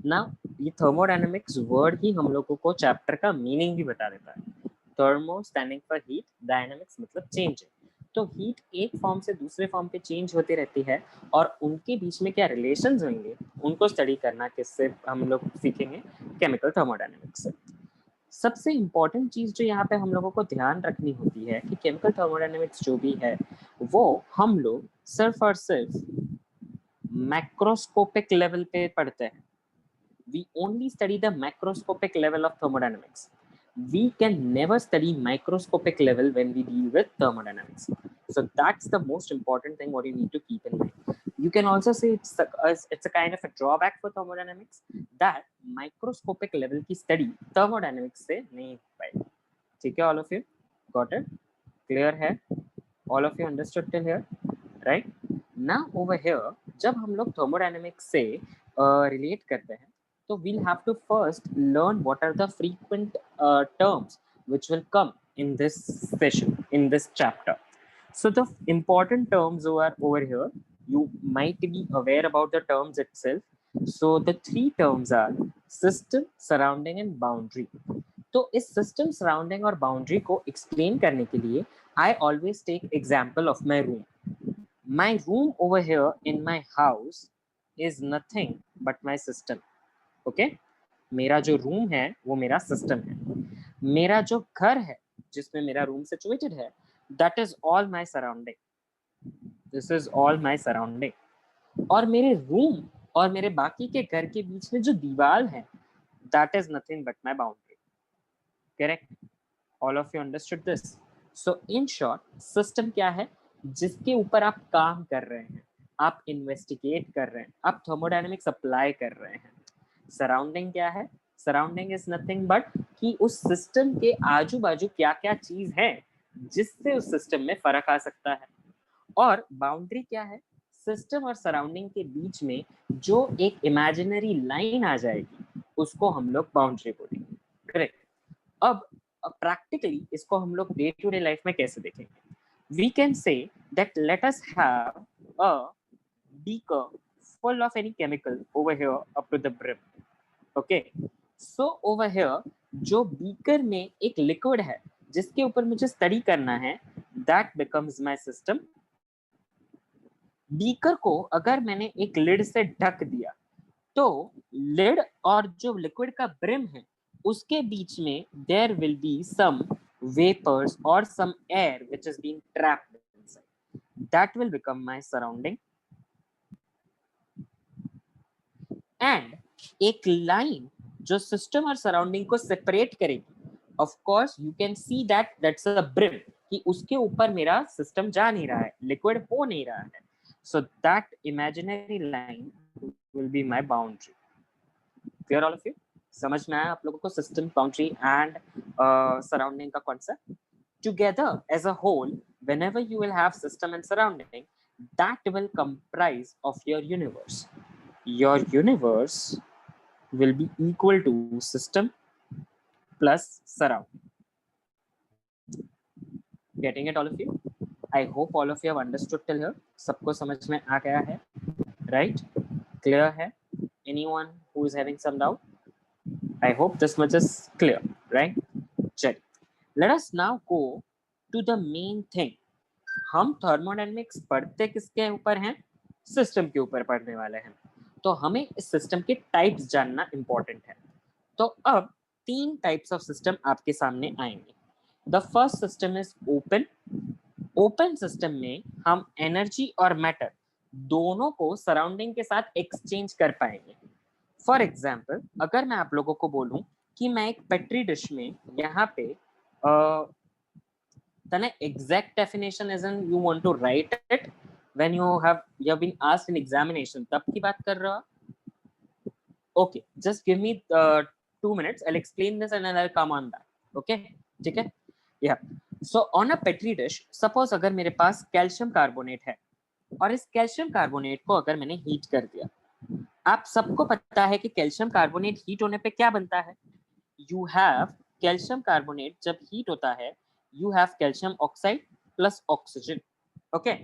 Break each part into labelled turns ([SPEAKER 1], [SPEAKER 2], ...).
[SPEAKER 1] ना ये thermodynamics word ही हम लोगों को चैप्टर का मीनिंग भी बता देता है। Thermo standing for heat, dynamics मतलब चेंज है। तो हीट एक फॉर्म से दूसरे फॉर्म पे चेंज होती रहती है और उनके बीच में क्या रिलेशंस होंगे उनको स्टडी करना किससे हम लोग सीखेंगे, केमिकल थर्मोडायनेमिक्स से। सबसे इम्पोर्टेंट चीज जो यहाँ पे हम लोगों को ध्यान रखनी होती है कि केमिकल थर्मोडायनेमिक्स जो भी है वो हम लोग सिर्फ और सिर्फ मैक्रोस्कोपिक लेवल पे पढ़ते हैं। We only study the macroscopic level of thermodynamics. We can never study microscopic level when we deal with thermodynamics. So that's the most important thing what you need to keep in mind. You can also say it's a kind of a drawback for thermodynamics that microscopic level की study thermodynamics से नहीं हो पाएगी। ठीक है, all of you got it? Clear है? All of you understood till here, right? Now over here जब हम लोग thermodynamics से relate करते हैं so we'll have to first learn what are the frequent terms which will come in this session, in this chapter. So the important terms are over here. You might be aware about the terms itself. So the three terms are system, surrounding and boundary. तो इस system, surrounding और boundary को explain करने के लिए I always take example of my room. My room over here in my house is nothing but my system. Okay, मेरा जो room है वो मेरा सिस्टम है। मेरा जो घर है जिसमें मेरा रूम सिचुएटेड है that is all my surrounding. This is all my surrounding. और मेरे रूम और मेरे बाकी के घर के बीच में जो दीवार है that is nothing but my boundary. Correct? All of you understood this? So in short system क्या है? जिसके ऊपर आप काम कर रहे हैं, आप इन्वेस्टिगेट कर रहे हैं, आप थर्मोडायनेमिक्स अप्लाई कर रहे हैं। सराउंडिंग क्या है? सराउंडिंग इज नथिंग बट कि उस सिस्टम के आजू बाजू क्या क्या चीज है जिससे उस सिस्टम में फर्क आ सकता है। और बाउंड्री क्या है? सिस्टम और सराउंडिंग के बीच में जो एक इमेजिनरी लाइन आ जाएगी उसको हम लोग बाउंड्री बोलेंगे। करेक्ट? अब प्रैक्टिकली इसको हम लोग डे टू डे लाइफ में कैसे देखेंगे? We can say that let us have a beaker full of any chemical over here up to the brim. Okay, so over here जो बीकर में एक लिक्विड है जिसके ऊपर मुझे स्टडी करना है that becomes my system. Beaker को अगर मैंने एक लिड से ढक दिया तो लिड और जो लिक्विड का ब्रिम है उसके बीच में there will be some vapours और some air which is being trapped inside. That will become my surrounding. And एक लाइन जो सिस्टम और सराउंडिंग को सेपरेट करेगी, of course you can see that that's a brim कि उसके ऊपर मेरा सिस्टम जा नहीं रहा है, लिक्विड हो नहीं रहा है। So that imaginary line will be my boundary. Clear all of you? समझ में आया आप लोगों को सिस्टम, बाउंड्री एंड सराउंडिंग का concept? Together as a whole, whenever you will have system and surrounding, that will comprise of your universe. Your universe will be equal to system plus surrounding. Getting it all of you? I hope all of you have understood till here. सबको समझ में आ गया है, right? Clear है? Anyone who is having some doubt? I hope this much is clear, right? Check. Let us now go to the main thing. हम thermodynamics पढ़ते किसके ऊपर हैं? सिस्टम के ऊपर पढ़ने वाले हैं। तो हमें इस सिस्टम के टाइप्स जानना इंपॉर्टेंट है। तो अब 3 टाइप्स ऑफ सिस्टम आपके सामने आएंगे। The first system is open. Open system में हम एनर्जी और मैटर दोनों को सराउंडिंग के साथ एक्सचेंज कर पाएंगे। फॉर एग्जाम्पल, अगर मैं आप लोगों को बोलूं कि मैं एक पेट्री डिश में यहाँ पे the exact definition isn't you want to write it when you have been asked in examination तब की बात कर रहा हो? Okay, just give me 2 minutes. I'll explain this and then I'll come on that. Okay, ठीक है? Yeah. So on a petri dish, suppose अगर मेरे पास कैल्शियम कार्बोनेट है और इस कैल्शियम कार्बोनेट को अगर मैंने हीट कर दिया, आप सबको पता है कि कैल्शियम कार्बोनेट हीट होने पे क्या बनता है? You have calcium carbonate जब हीट होता है you have calcium oxide plus oxygen. Okay,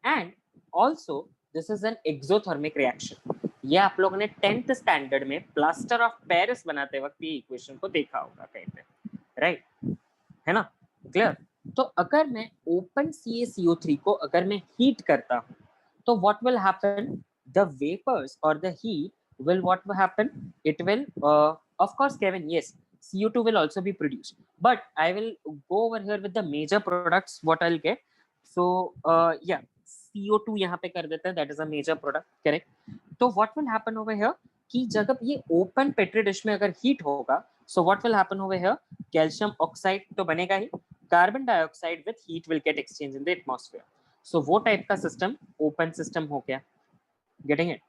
[SPEAKER 1] and also this is an exothermic reaction. ये आप लोगों ने 10th स्टैंडर्ड में प्लास्टर ऑफ पेरिस बनाते वक्त ये इक्वेशन को देखा होगा कहीं पे, राइट, है ना, क्लियर। तो अगर मैं ओपन CaCO3 को अगर मैं हीट करता हूं तो what will happen, the vapours और the heat will what will happen, it will of course Kevin, yes, CO2 will also be produced, but I will go over here with the major products what I'll get. So yeah, CO2 यहाँ पे कर देते हैं, that is a major product, correct. तो what will happen over here कि जब ये open petri dish में अगर हीट होगा, so what will happen over here, calcium oxide तो बनेगा ही, carbon dioxide with heat will get exchange in the atmosphere. So वो टाइप का सिस्टम ओपन सिस्टम हो गया, गेटिंग इट।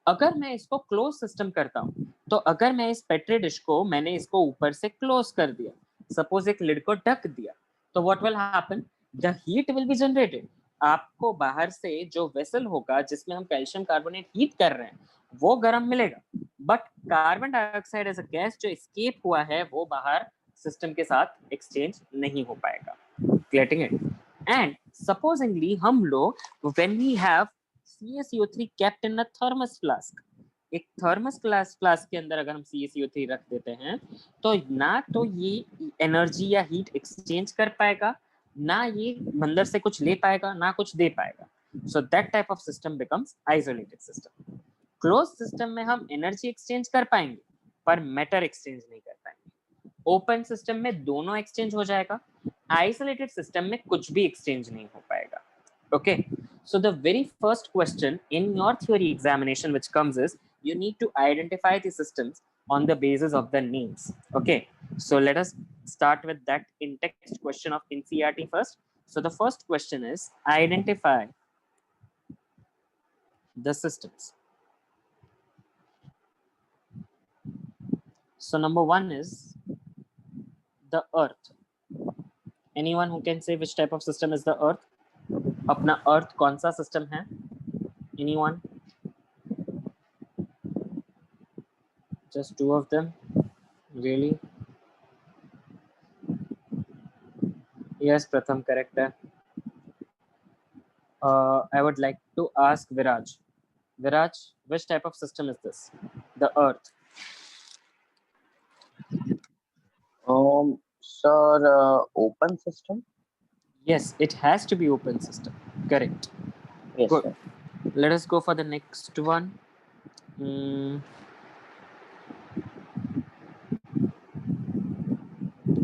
[SPEAKER 1] अगर मैं इसको क्लोज सिस्टम करता हूं, तो अगर मैं इस पेट्री डिश को मैंने इसको ऊपर से क्लोज कर दिया, सपोज एक लिड को ढक दिया, तो what will happen, the heat will be generated. आपको बाहर से जो वेसल होगा जिसमें हम कैल्शियम कार्बोनेट हीट कर रहे हैं वो गर्म मिलेगा, but carbon dioxide as a gas जो एस्केप हुआ है वो बाहर सिस्टम के साथ एक्सचेंज नहीं हो पाएगा, गेटिंग इट। एंड सपोजिंगली हम लोग when we have CaCO3 kept in a thermos flask, एक थर्मस फ्लास्क के अंदर अगर हम CaCO3 रख देते हैं तो ना तो ये एनर्जी या हीट एक्सचेंज कर पाएगा, ना ये अंदर से कुछ ले पाएगा, ना कुछ दे पाएगा। So that type of system becomes isolated system. Close system में हम एनर्जी एक्सचेंज कर पाएंगे पर मैटर एक्सचेंज नहीं कर पाएंगे। ओपन सिस्टम में दोनों एक्सचेंज हो जाएगा, आइसोलेटेड सिस्टम में कुछ भी एक्सचेंज नहीं हो पाएगा। Okay, so the very first question in your theory examination which comes is you need to identify the systems on the basis of the names. Okay, so let us start with that in text question of NCERT first. So the first question is identify the systems. So number one is the earth. Anyone who can say which type of system is the earth? अपना अर्थ कौन सा system है? Anyone? Just two of them? Really? Yes, Pratham, correct. I would like to ask Viraj. Viraj, which type of system is this? The earth.
[SPEAKER 2] Sir, open system?
[SPEAKER 1] Yes, it has to be open system. Correct.
[SPEAKER 2] Yes,
[SPEAKER 1] Good.
[SPEAKER 2] sir.
[SPEAKER 1] Let us go for the next one.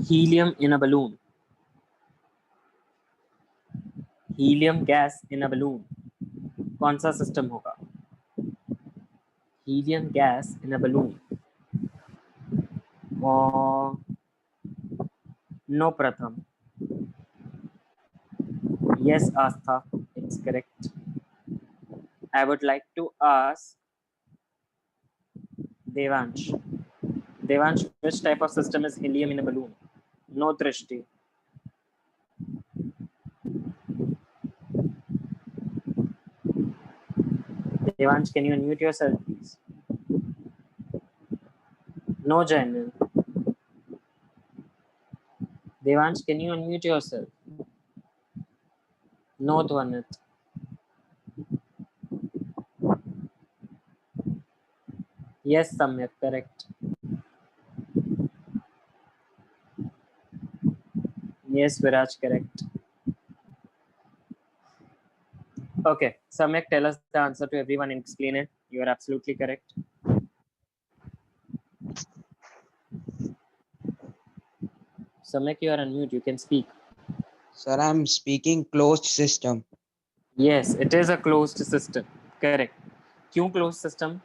[SPEAKER 1] Helium in a balloon. Helium gas in a balloon. कौन सा system होगा? Helium gas in a balloon. No, Pratham. Yes, Astha, it's correct. I would like to ask Devansh. Devansh, which type of system is helium in a balloon? No, Drishti. Devansh, can you unmute yourself, please? No, Jainil. Devansh, can you unmute yourself? No, Dwanit. Yes, Samyak, correct. Yes, Viraj, correct. Okay, Samyak, tell us the answer to everyone and explain it. You are absolutely correct. Samyak, you are unmute. You can speak.
[SPEAKER 3] Sir, I'm speaking closed system.
[SPEAKER 1] Yes, it is a closed system. Correct. क्यों closed system?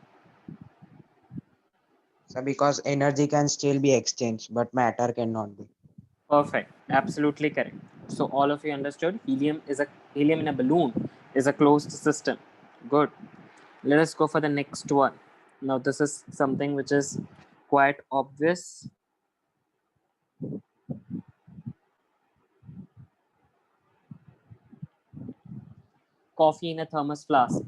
[SPEAKER 3] Sir, because energy can still be exchanged, but matter cannot be.
[SPEAKER 1] Perfect. Absolutely correct. So all of you understood. Helium in a balloon is a closed system. Good. Let us go for the next one. Now this is something which is quite obvious. Coffee in a thermos flask.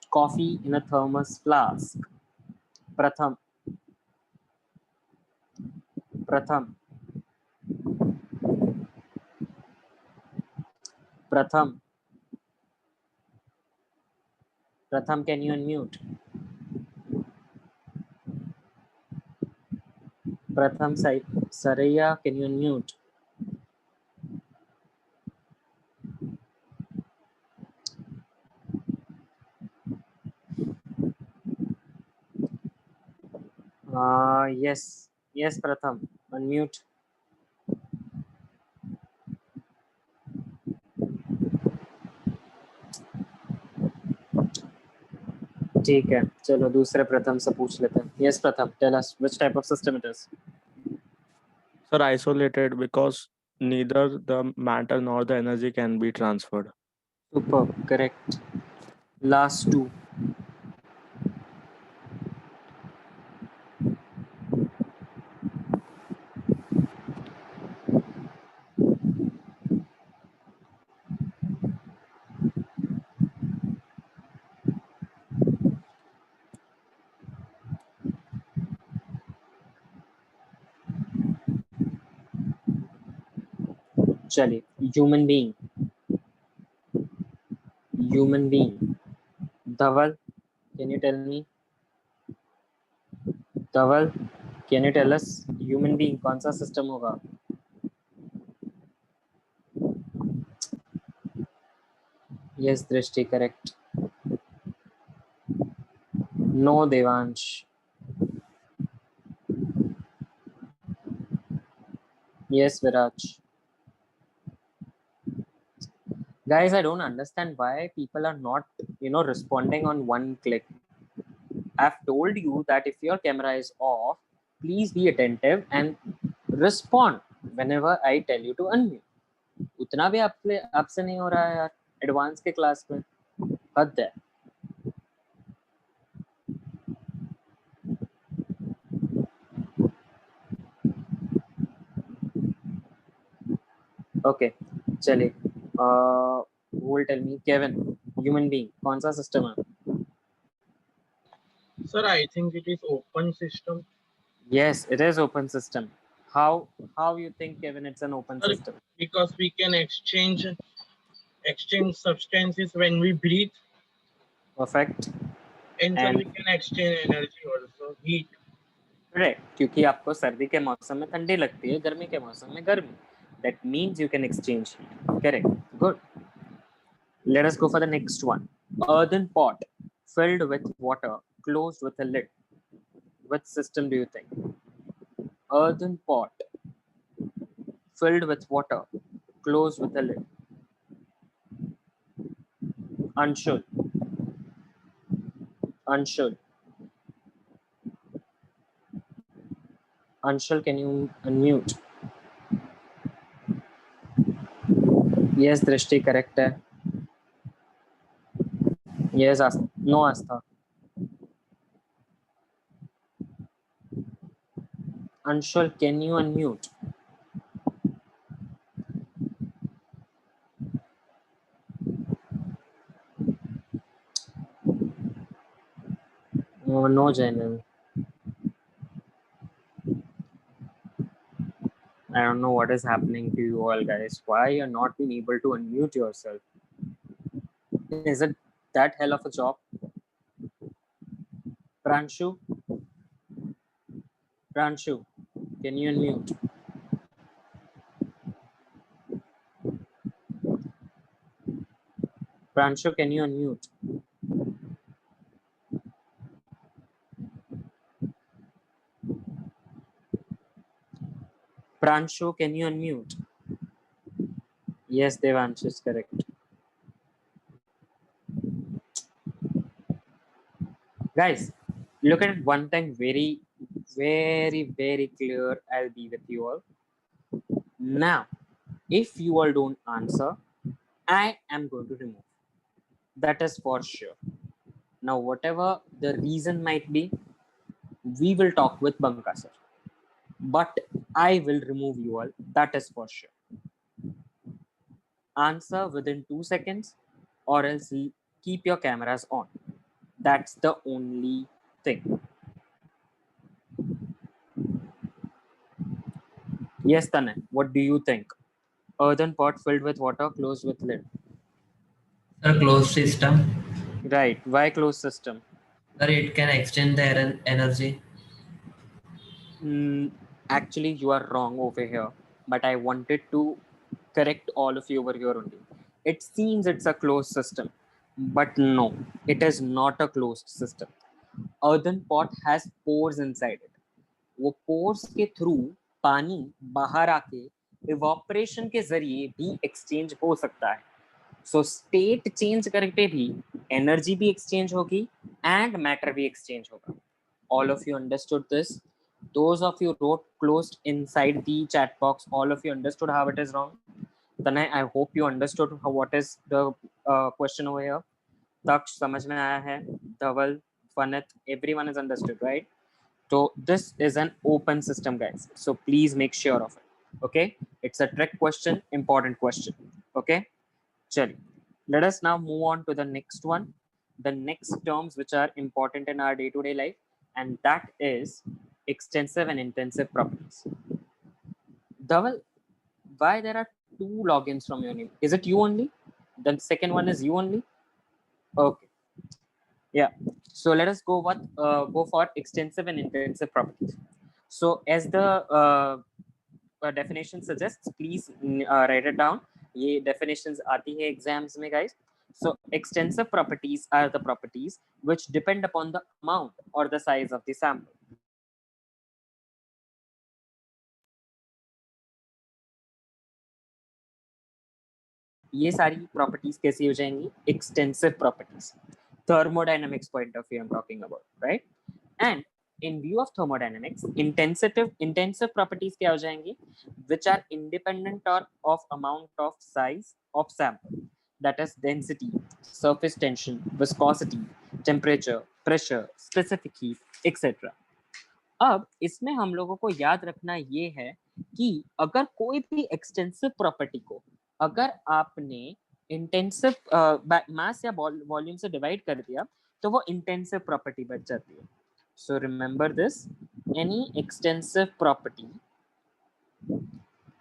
[SPEAKER 1] Coffee in a thermos flask. Pratham. Pratham. Pratham. Pratham, can you unmute? Pratham Saraya, can you unmute? Yes. Yes, Pratham. Unmute. ठीक है, चलो दूसरे प्रथम से पूछ लेते हैं. Yes, Pratham, tell us which type of system it is.
[SPEAKER 4] Sir, isolated because neither the matter nor the energy can be transferred.
[SPEAKER 1] Superb, correct. Last two. चलिए, human being. Dhaval, can you tell me? Dhaval, can you tell us human being कौन सा system होगा? Yes, Drishti, correct. No, Devansh. Yes, Viraj. Guys, I don't understand why people are not, responding on one click. I've told you that if your camera is off, please be attentive and respond whenever I tell you to unmute. उतना भी आपसे नहीं हो रहा है यार, advance के class में हद है. Okay, चलिए. Who will tell me? Kevin, human being कौन सा system है?
[SPEAKER 5] Sir, I think it is open system.
[SPEAKER 1] Yes, it is open system. How you think, Kevin, it's an open
[SPEAKER 5] Sir,
[SPEAKER 1] system?
[SPEAKER 5] because we can exchange substances when we breathe,
[SPEAKER 1] Perfect.
[SPEAKER 5] and so
[SPEAKER 1] And-
[SPEAKER 5] we can exchange energy also, heat.
[SPEAKER 1] Correct. क्योंकि आपको सर्दी के मौसम में ठंडी लगती है, गर्मी के मौसम में गर्मी. That means you can exchange heat. Correct. Good. Let us go for the next one. Earthen pot filled with water, closed with a lid. Which system do you think? Earthen pot filled with water, closed with a lid. Anshul. Anshul, can you unmute? Yes, Drishti, correct है. Yes, no Astha. Anshul, can you unmute? Oh, no, Jainal. I don't know what is happening to you all, guys. Why you're not being able to unmute yourself? Is it that hell of a job? Pranshu, can you unmute? Pranshu, can you unmute? Pranshu, can you unmute? Yes, Devansh is correct. Guys, look at one thing very, very, very clear. I'll be with you all. Now, if you all don't answer, I am going to remove. That is for sure. Now, whatever the reason might be, we will talk with Banka sir. But I will remove you all. That is for sure. Answer within 2 seconds or else keep your cameras on. That's the only thing. Yes, Tanay, what do you think? Earthen pot filled with water, closed with lid.
[SPEAKER 6] Sir, closed system.
[SPEAKER 1] Right. Why closed system?
[SPEAKER 6] Sir, it can extend the energy.
[SPEAKER 1] Actually, you are wrong over here. But I wanted to correct all of you over here only. It seems it's a closed system, but no, it is not a closed system. Earthen pot has pores inside it. वो pores के through पानी बाहर आके evaporation के जरिए भी exchange हो सकता है. सो स्टेट चेंज करके भी एनर्जी भी एक्सचेंज होगी एंड मैटर भी एक्सचेंज होगा. All of you understood this? Those of you wrote closed inside the chat box, all of you understood how it is wrong? Tanay, I hope you understood what is the question over here. Taksh, समझ में आया है? Dhaval, Fanit, everyone is understood, right? So this is an open system, guys. So please make sure of it. Okay? It's a trick question, important question. Okay? Chali. Let us now move on to the next one. The next terms which are important in our day-to-day life, and that is extensive and intensive properties. Dhaval, why there are two logins from your name? Is it you only? The second one is you only? Okay. Yeah. So let us go for extensive and intensive properties. So as the definition suggests, please write it down. ये definitions आती है exams में, guys. So extensive properties are the properties which depend upon the amount or the size of the sample. ये सारी properties कैसी हो जाएंगी? Extensive properties. Thermodynamics point of view I'm talking about, right? And in view of thermodynamics, intensive properties क्या हो जाएंगी? Which are independent or of amount of size of sample. That is density, surface tension, viscosity, temperature, pressure, specific heat, etc. अब इसमें हम लोगों को याद रखना ये है कि अगर कोई भी एक्सटेंसिव प्रॉपर्टी को अगर आपने इंटेंसिव मास या वॉल्यूम से डिवाइड कर दिया तो वो इंटेंसिव प्रॉपर्टी बन जाती है. So remember this, any extensive property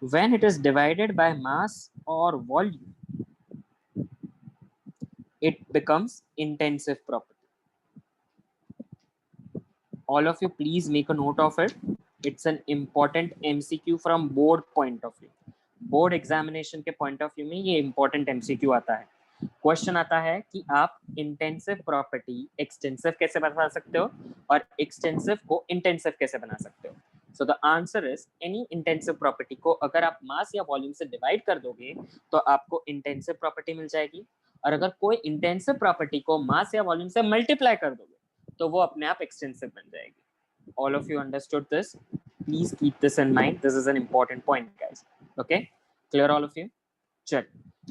[SPEAKER 1] when it is divided by mass or volume, it becomes intensive property. All of you please make a note of it. It's an important MCQ from board point of view. Board examination के point of view में ये important MCQ आता है. Question आता है कि आप intensive property extensive कैसे बना सकते हो और एक्सटेंसिव को इंटेंसिव कैसे बना सकते हो. So the answer is any intensive property को अगर आप मास या वॉल्यूम से डिवाइड कर दोगे तो आपको इंटेंसिव प्रॉपर्टी मिल जाएगी, और अगर कोई इंटेंसिव प्रॉपर्टी को मास या वॉल्यूम से मल्टीप्लाई कर दोगे तो वो अपने आप एक्सटेंसिव बन जाएगी. All of you understood this? Please keep this in mind. This is an important point, guys. Okay? Clear all of you? चल,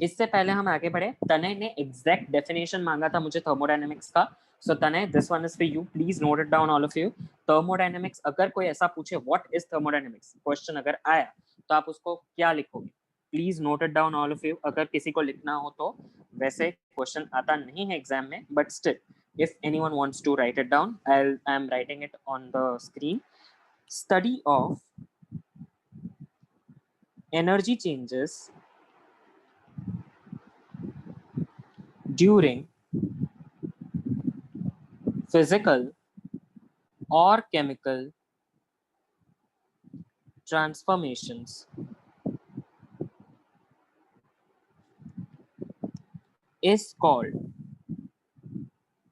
[SPEAKER 1] इससे पहले हम आगे बढ़े. तनय ने एग्जैक्ट डेफिनेशन मांगा था मुझे थर्मोडायनेमिक्स का. सो तनय, this one is for you. Please note it down all of you. Thermodynamics, अगर कोई ऐसा पूछे व्हाट इज थर्मोडायनेमिक्स क्वेश्चन अगर आया तो आप उसको क्या लिखोगे? Please note it down all of you. अगर किसी को लिखना हो तो, वैसे क्वेश्चन आता नहीं है एग्जाम में, but still if anyone wants to write it down, I'm writing it on the screen. Study of energy changes during physical or chemical transformations is called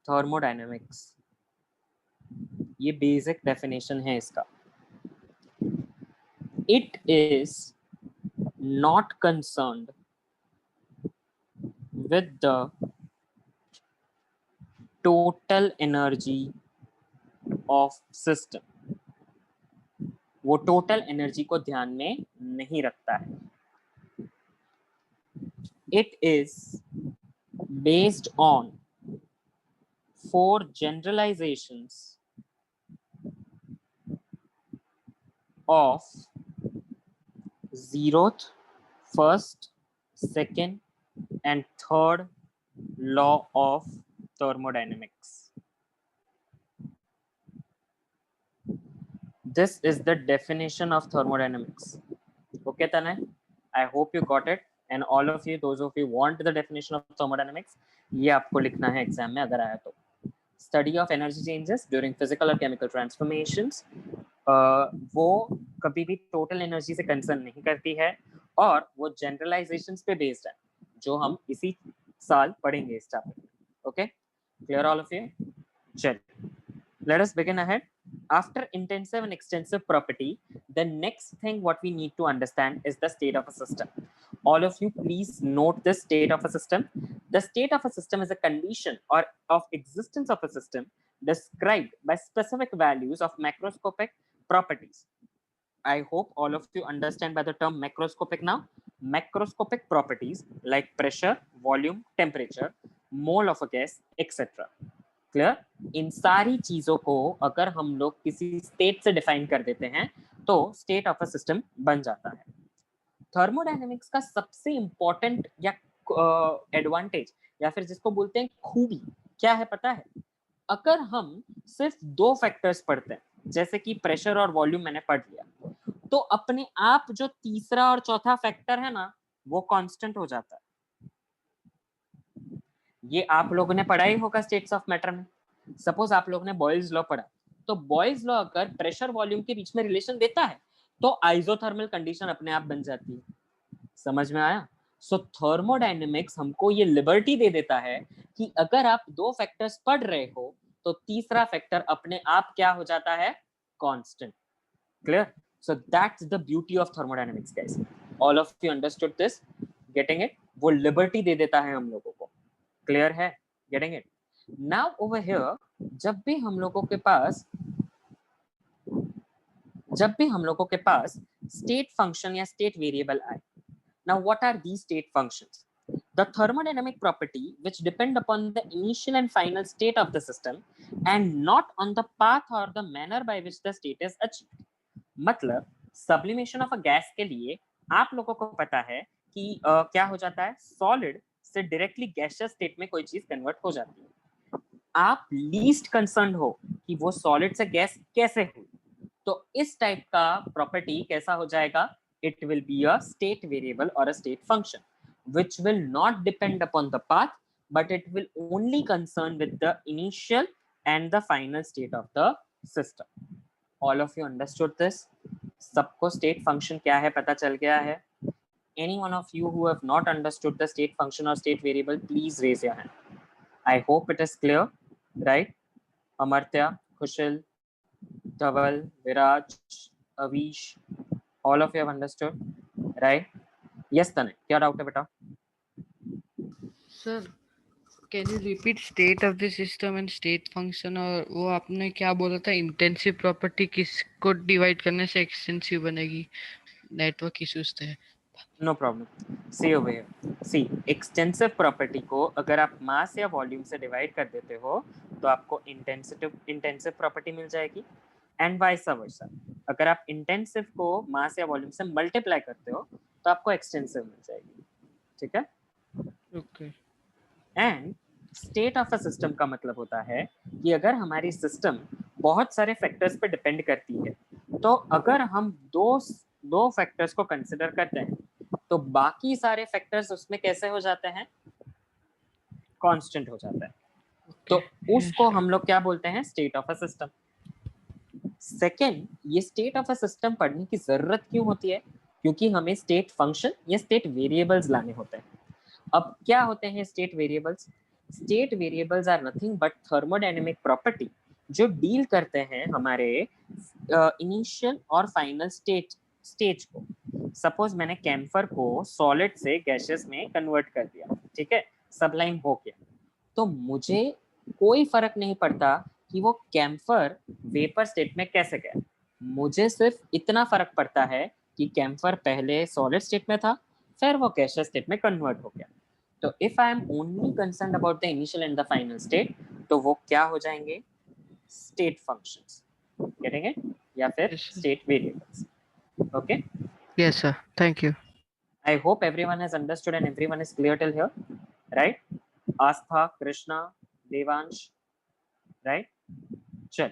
[SPEAKER 1] thermodynamics. ये बेसिक डेफिनेशन है इसका. It is not concerned with the total energy of system. वो total energy को ध्यान में नहीं रखता है. It is based on 4 generalizations of 0th, 1st, 2nd, and 3rd law of thermodynamics. This is the definition of thermodynamics. Okay, Tanay? I hope you got it and all of you, those of you want the definition of thermodynamics, ये आपको लिखना है exam में अगर आया तो. Study of energy changes during physical or chemical transformations. वो कभी भी टोटल एनर्जी से कंसर्न नहीं करती है और वो जनरलाइजेशंस पे बेस्ड है जो हम इसी साल पढ़ेंगे इस चैप्टर में. Okay, clear all of you? चलिए, let us begin ahead. After intensive and extensive property, the next thing what we need to understand is the state of a system. All of you please note the state of a system. The state of a system is a condition or of existence of a system described by specific values of macroscopic properties. I hope all of you understand by the term macroscopic now. Macroscopic properties like pressure, volume, temperature, mole of a gas, etc. Clear? इन सारी चीजों को अगर हम लोग किसी state से define कर देते हैं तो स्टेट ऑफ अ सिस्टम बन जाता है. थर्मोडायनेमिक्स का सबसे इंपॉर्टेंट या एडवांटेज या फिर जिसको बोलते हैं खूबी क्या है पता है? अगर हम सिर्फ 2 फैक्टर्स पढ़ते हैं, जैसे कि प्रेशर और वॉल्यूम मैंने पढ़ लिया, तो अपने आप जो तीसरा और चौथा फैक्टर है ना, वो कांस्टेंट हो जाता है. ये आप लोगों ने पढ़ा ही होगा स्टेट्स ऑफ मैटर में. सपोज आप लोगों ने बॉयल्स लॉ पढ़ा, तो बॉयल्स लॉ अगर प्रेशर वॉल्यूम के बीच में रिलेशन देता है तो आइसोथर्मल कंडीशन अपने आप बन जाती है. समझ में आया? सो थर्मोडायनेमिक्स हमको ये लिबर्टी दे देता है कि अगर आप 2 फैक्टर्स पढ़ रहे हो तो तीसरा फैक्टर अपने आप क्या हो जाता है? Constant. Clear? So that's the beauty of thermodynamics guys. All of you understood this? Getting it? वो लिबर्टी दे देता है हम लोगों को. क्लियर है? Getting it? Now over here जब भी हम लोगों के पास स्टेट फंक्शन या स्टेट वेरिएबल आए, now what are these state functions? The thermodynamic property which depend upon the initial and final state of the system and not on the path or the manner by which the state is achieved. मतलब sublimation of a gas के लिए आप लोगों को पता है कि क्या हो जाता है? सॉलिड से डायरेक्टली गैसियस स्टेट में कोई चीज कन्वर्ट हो जाती है. आप लीस्ट कंसर्न हो कि वो सॉलिड से गैस कैसे हुई, तो इस टाइप का प्रॉपर्टी कैसा हो जाएगा? It will be a state variable or a state function which will not depend upon the path, but it will only concern with the initial and the final state of the system. All of you understood this? सबको state function क्या है पता चल गया है? Any one of you who have not understood the state function or state variable, please raise your hand. I hope it is clear, right? Amartya, Kushal, Dhaval, Viraj, Avish, all of you have understood, right? Yes, Tanay, क्या doubt है बेटा?
[SPEAKER 7] Sir, can you repeat state of the system and state function? और वो आपने क्या बोला था, intensive property किसको डिवाइड करने से एक्सटेंसिव बनेगी? नेटवर्क इश्यूज थे.
[SPEAKER 1] No problem. See over here. See, extensive property को अगर आप मास या वॉल्यूम से डिवाइड कर देते हो तो आपको इंटेंसिव प्रॉपर्टी मिल जाएगी, एंड वाइस वर्सा. अगर आप इंटेंसिव को मास या वॉल्यूम से मल्टीप्लाई करते हो तो आपको एक्सटेंसिव मिल जाएगी. ठीक है?
[SPEAKER 7] Okay.
[SPEAKER 1] And state of a system का मतलब होता है कि अगर हमारी सिस्टम बहुत सारे फैक्टर्स पे डिपेंड करती है, तो अगर हम दो फैक्टर्स को कंसिडर करते हैं तो बाकी सारे फैक्टर्स उसमें कैसे हो जाते हैं? कांस्टेंट हो जाता है. तो उसको हम लोग क्या बोलते हैं? State of a system. Second, ये स्टेट ऑफ अ सिस्टम पढ़ने की जरूरत क्यों होती है? क्योंकि हमें स्टेट फंक्शन या स्टेट वेरिएबल्स लाने होते हैं. अब क्या होते हैं state variables? State variables are nothing but thermodynamic property जो डील करते हैं हमारे इनिशियल और फाइनल स्टेज को. सपोज मैंने कैम्फर को सॉलिड से गैसियस में कन्वर्ट कर दिया, ठीक है, सबलाइम हो गया, तो मुझे कोई फर्क नहीं पड़ता कि वो कैम्फर वेपर स्टेट में कैसे गया. मुझे सिर्फ इतना फर्क पड़ता है कि कैम्फर पहले सॉलिड स्टेट में था, फिर वो गैसियस स्टेट में कन्वर्ट हो गया. तो if I am only concerned about the initial and the final state, तो वो क्या हो जाएंगे? State functions. Getting it? या फिर state variables. Okay?
[SPEAKER 7] Yes, sir. Thank you.
[SPEAKER 1] I hope everyone has understood and everyone is clear till here, right? Astha, Krishna, Devansh, right? Chal.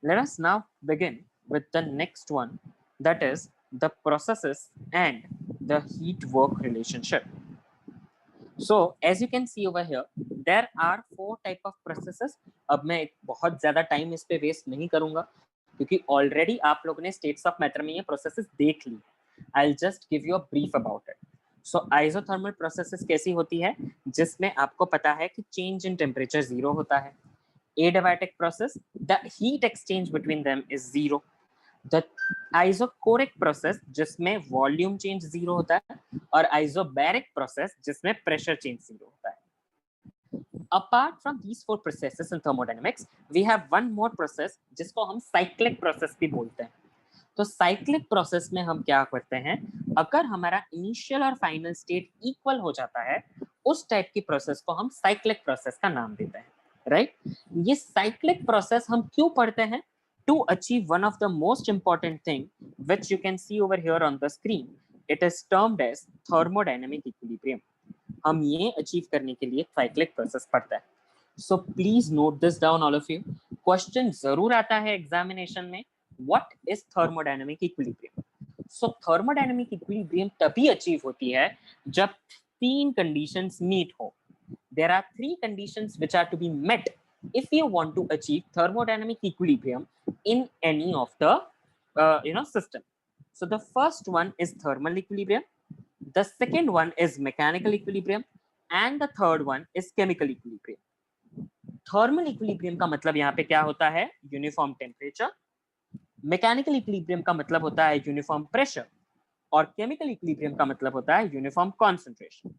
[SPEAKER 1] Let us now begin with the next one, that is the processes and the heat work relationship. So as you can see over here, there are 4 type of processes. अब मैं बहुत ज्यादा time इस पे waste नहीं करूंगा क्योंकि already आप लोगों ने स्टेट्स ऑफ मैटर में ये प्रोसेसेस देख ली. I will just give you a brief about it. So isothermal processes कैसी होती है, जिसमें आपको पता है कि चेंज इन टेम्परेचर 0 होता है. Adiabatic process, the heat exchange between them is 0. The isochoric process जिसमें वॉल्यूम चेंज 0 होता है, और आइसोबैरिक प्रोसेस जिसमें प्रेशर चेंज 0 होता है. Apart from these 4 processes in thermodynamics, we have one more process जिसको हम cyclic process भी बोलते हैं. तो cyclic process में हम क्या करते हैं, अगर हमारा initial और final state equal हो जाता है, उस टाइप की प्रोसेस को हम cyclic process का नाम देते हैं, राइट? ये cyclic process हम क्यों पढ़ते हैं? To achieve one of the most important thing which you can see over here on the screen, it is termed as thermodynamic equilibrium. हम ये अचीव करने के लिए साइक्लिक प्रोसेस पढ़ता है. So please note this down all of you. Question जरूर आता है एग्जामिनेशन में, what is thermodynamic equilibrium? So thermodynamic equilibrium तभी अचीव होती है जब 3 कंडीशंस मीट हो. There are 3 conditions which are to be met if you want to achieve thermodynamic equilibrium in any of the system. So the first one is thermal equilibrium, the second one is mechanical equilibrium, and the third one is chemical equilibrium. Thermal equilibrium का मतलब यहाँ पे क्या होता है? Uniform temperature. Mechanical equilibrium का मतलब होता है यूनिफॉर्म प्रेशर, और केमिकल इक्विलिब्रियम का मतलब होता है uniform concentration.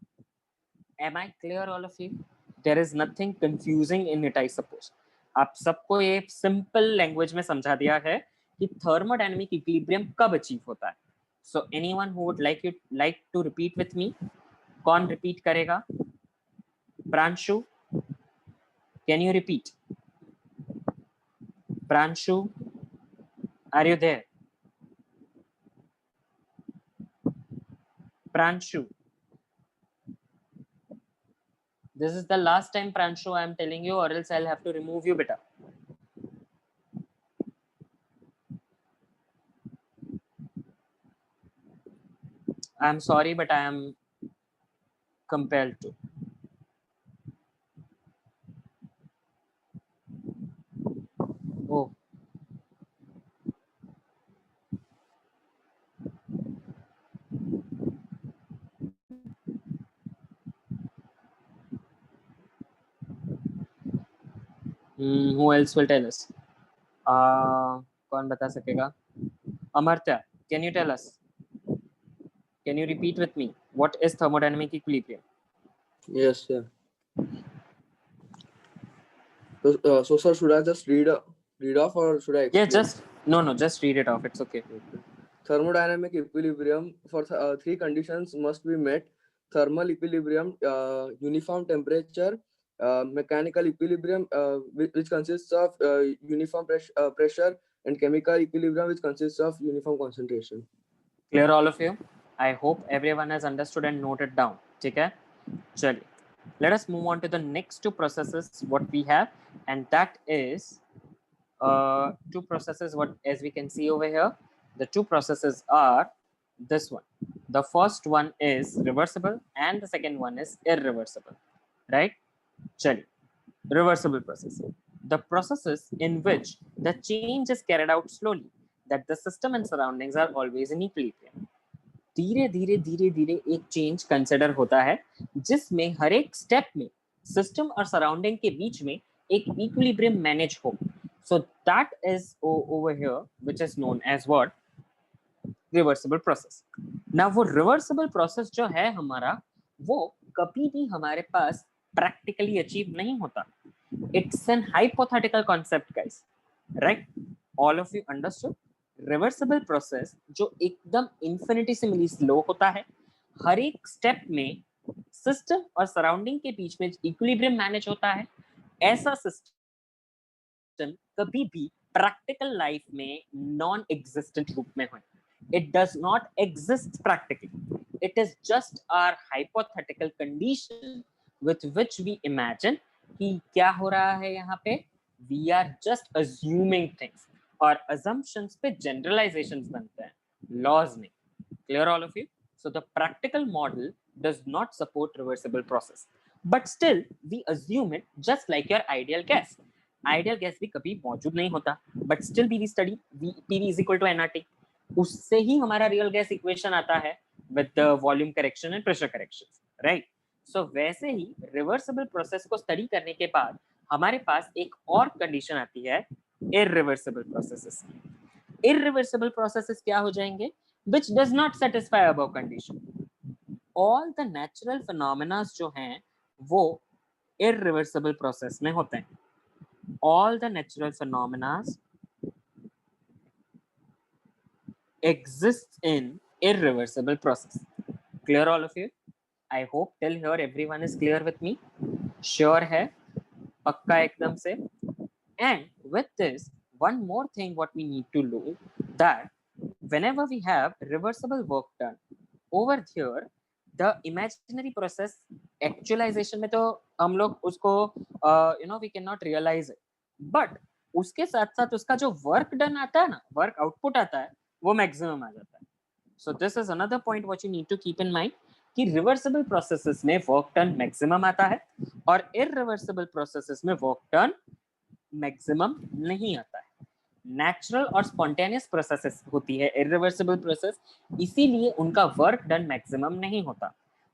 [SPEAKER 1] Am I clear all of you? There is nothing confusing in it, I suppose. आप सबको ये सिंपल लैंग्वेज में समझा दिया है कि थर्मोडायनामिक इक्विलिब्रियम कब अचीव होता है. So anyone who would like to repeat with me? कौन रिपीट करेगा? Pranshu, can you repeat? Pranshu, are you there? Pranshu, this is the last time, Pranshu, I am telling you, or else I'll have to remove you, beta. I'm sorry, but I am compelled to. Oh. Who else will tell us? कौन बता सकेगा? Amartya, can you tell us? Can you repeat with me? What is thermodynamic equilibrium?
[SPEAKER 8] Yes, sir. So sir, should I just read off, or should I explain?
[SPEAKER 1] Yeah, just read it off. It's okay.
[SPEAKER 8] Thermodynamic equilibrium for 3 conditions must be met: thermal equilibrium, uniform temperature, mechanical equilibrium, which consists of uniform pressure, and chemical equilibrium, which consists of uniform concentration.
[SPEAKER 1] Clear all of you? I hope everyone has understood and noted down. ठीक है? चलिए. Let us move on to the next 2 processes what we have, and that is 2 processes what as we can see over here. The 2 processes are this one. The first one is reversible and the second one is irreversible, right? Chali. Reversible process. The processes in which the change is carried out slowly, that the system and surroundings are always in equilibrium. धीरे धीरे धीरे धीरे एक change consider होता है जिसमें हर एक step में सिस्टम और सराउंडिंग के बीच में एक इक्विलिब्रियम मैनेज हो. So that is over here which is known as what? Reversible process. Now वो रिवर्सिबल प्रोसेस जो है हमारा, वो कभी भी हमारे पास प्रैक्टिकली अचीव नहीं होता. It's an hypothetical concept guys, right? All of you understood? Reversible process जो एकदम इन्फिनिटेसिमली स्लो होता है, हर एक स्टेप में सिस्टम और सराउंडिंग के बीच में इक्विलिब्रियम मैनेज होता है, ऐसा सिस्टम कभी भी प्रैक्टिकल लाइफ में नॉन एग्जिस्टेंट रूप में हो. It does not exist practically. It is just our hypothetical condition with which we imagine कि क्या हो रहा है यहाँ पे. We are just assuming things, और assumptions पे generalizations बनते हैं, laws नहीं. Clear all of you? So the practical model does not support reversible process, but still we assume it just like your ideal gas. Ideal gas भी कभी मौजूद नहीं होता, but still we study PV is equal to nRT. उससे ही हमारा real gas equation आता है with the volume correction and pressure corrections, right? So वैसे ही reversible process को study करने के बाद हमारे पास एक और condition आती है irreversible processes. Irreversible processes क्या हो जाएंगे? Which does not satisfy above condition. All the natural phenomena जो हैं वो irreversible process में होते हैं. All the natural phenomena exist in irreversible process. Clear all of you? I hope till here everyone is clear with me. Sure है? पक्का एकदम से? And with this, one more thing what we need to know, that whenever we have reversible work done over here, the imaginary process actualization में तो हम लोग उसको we cannot realize it, but उसके साथ साथ उसका जो work done आता है ना, work output आता है, वो maximum आ जाता है. So this is another point what you need to keep in mind कि reversible processes में work done maximum आता है और irreversible processes में work done maximum नहीं आता है. नेचुरल और स्पॉन्टेनियस प्रोसेसेस होती है इरिवर्सिबल प्रोसेस, इसीलिए उनका वर्क डन मैक्सिमम नहीं होता,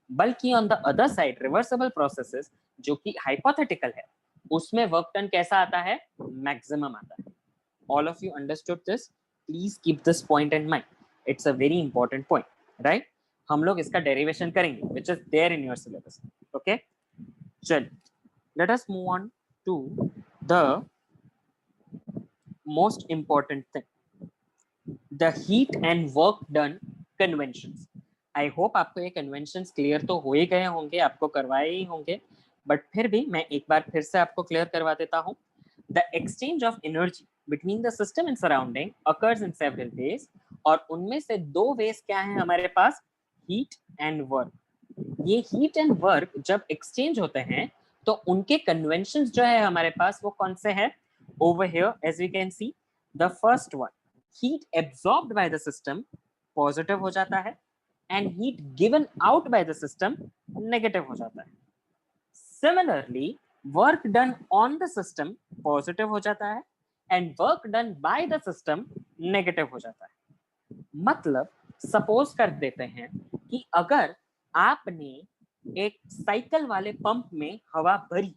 [SPEAKER 1] बल्कि on the other side reversible processes जो कि हाइपोथेटिकल है उसमें वर्क डन कैसा आता है? मैक्सिमम आता है. All of you understood this? Please keep this point in mind, it's a very important point, right? हम लोग इसका डेरिवेशन करेंगे which is there in your syllabus. Okay, चल let us move on to the most important thing, the heat and work done conventions. I hope आपको ये conventions clear तो हो ही गए होंगे, आपको करवाए ही होंगे, but फिर भी मैं एक बार फिर से आपको clear करवा देता हूँ. The exchange of energy between the system and surrounding occurs in several ways, और उनमें से दो ways क्या हैं हमारे पास? heat and work. ये heat and work जब exchange होते हैं तो उनके conventions जो है हमारे पास वो कौन से हैं? Over here, as we can see, the first one, heat absorbed by the system positive हो जाता है and heat given out by the system negative हो जाता है. Similarly, work done on the system positive हो जाता है and work done by the system negative हो जाता है. मतलब सपोज कर देते हैं कि अगर आपने एक साइकिल वाले पंप में हवा भरी,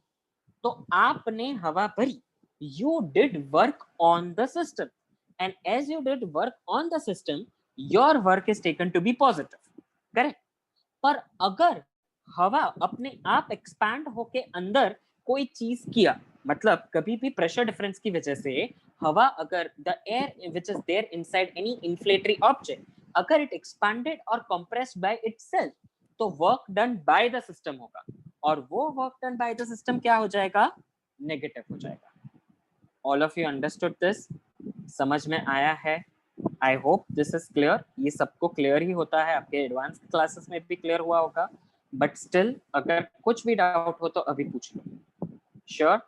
[SPEAKER 1] तो आपने हवा भरी, you did work on the system, and as you did work on the system, your work is taken to be positive, correct? पर अगर हवा अपने आप एक्सपैंड होके अंदर कोई चीज किया, मतलब कभी भी प्रेशर डिफरेंस की वजह से हवा, अगर the air which is there inside any inflationary object, अगर it expanded or compressed by itself, तो work done by the system होगा, और वो work done by the system क्या हो जाएगा? नेगेटिव हो जाएगा. All of you understood this? समझ में आया है? I hope this is clear. ये सबको clear ही होता है, आपके एडवांस क्लासेस में भी clear हुआ होगा, but still अगर कुछ भी डाउट हो तो अभी पूछ लो. Sure,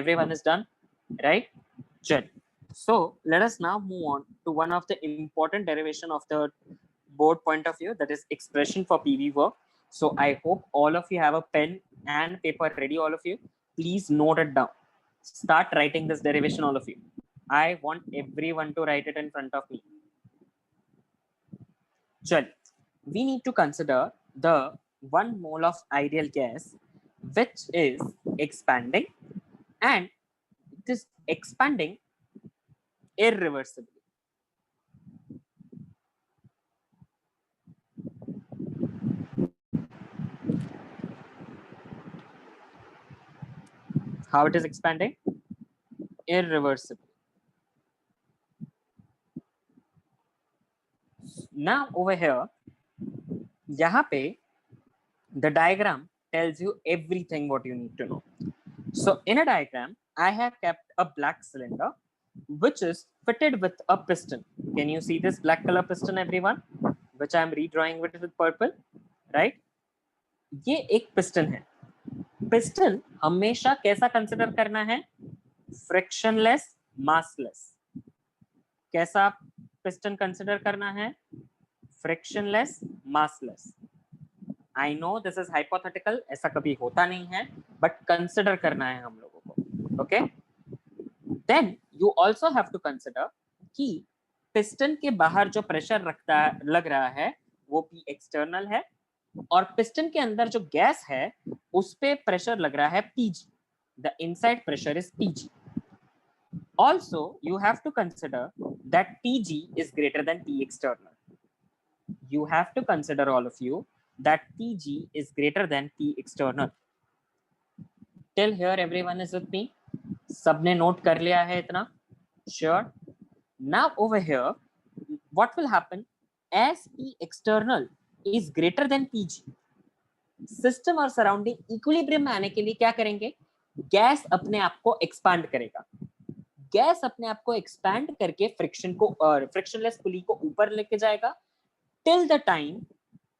[SPEAKER 1] everyone is done, right? चल, so let us now move on to one of the important derivation of the board point of view, that is expression for PV work. So I hope all of you have a pen and paper ready. All of you, please note it down. Start writing this derivation, all of you. I want everyone to write it in front of me. Chal, we need to consider the 1 mole of ideal gas which is expanding, and it is expanding irreversibly. How it is expanding? Irreversibly. Now over here, यहाँ पे the diagram tells you everything what you need to know. So in a diagram, I have kept a black cylinder which is fitted with a piston. Can you see this black color piston, everyone? Which I am redrawing with purple, right? ये एक piston है. Piston हमेशा कैसा consider करना है? Frictionless, massless. कैसा piston consider करना है? frictionless, massless. I know this is hypothetical, ऐसा कभी होता नहीं है, but consider करना है हम लोगों को. Okay? Then you also have to consider कि पिस्टन के बाहर जो प्रेशर लग रहा है वो P एक्सटर्नल है और पिस्टन के अंदर जो गैस है उस पे प्रेशर लग रहा है PG. The inside pressure is PG. Also, you have to consider that PG is greater than P external. You have to consider, all of you, that PG is greater than P external. Till here, everyone is with me? सबने note कर लिया है इतना? Sure. Now over here, what will happen? As P external is greater than PG, system और surrounding equilibrium में आने के लिए क्या करेंगे? गैस अपने आप को एक्सपांड करेगा. गैस अपने आप को एक्सपैंड करके फ्रिक्शन को और फ्रिक्शनलेस पुली को ऊपर लेके जाएगा till the time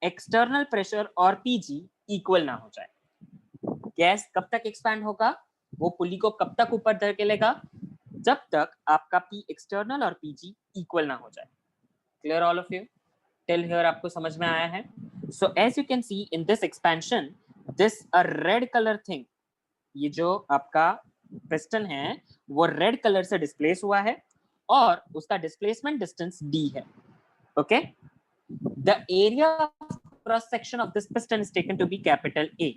[SPEAKER 1] external pressure और पीजी इक्वल ना हो जाए. गैस कब तक एक्सपैंड होगा? वो पुली को कब तक ऊपर धकेलेगा? जब तक आपका पी एक्सटर्नल और पीजी इक्वल ना हो जाए. Clear all of you? Till here आपको समझ में आया है? So as you can see in this expansion, this a red colour thing, ये जो आपका पिस्टन है वो रेड कलर से डिस्प्लेस हुआ है और उसका डिस्प्लेसमेंट डिस्टेंस d है. Okay, the area of cross section of this piston is taken to be capital A.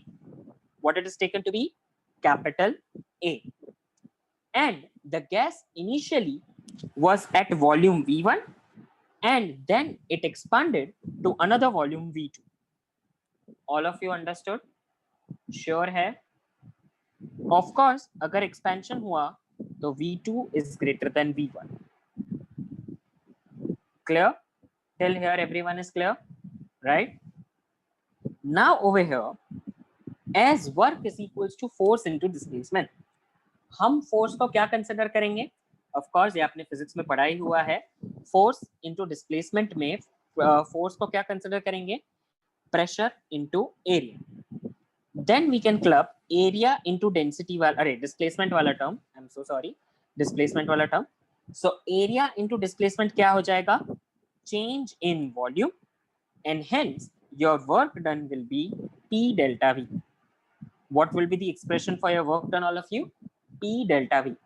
[SPEAKER 1] What it is taken to be? Capital A. And the gas initially was at volume V1 and then it expanded to another volume V2. All of you understood? Sure है? Of course, अगर expansion हुआ तो V2 is greater than V1. Clear? Till here everyone is clear, right? Now over here, as work is equals to force into displacement, हम force को क्या consider करेंगे? Of course, ये आपने physics में पढ़ा ही हुआ है. Force into displacement में force को क्या consider करेंगे? Pressure into area. Then we can club area into density वाला, अरे displacement वाला term, I'm so sorry, displacement वाला term. So area into displacement क्या हो जाएगा? Change in volume, and hence your work done will be P delta V. What will be the expression for your work done, all of you? P delta V.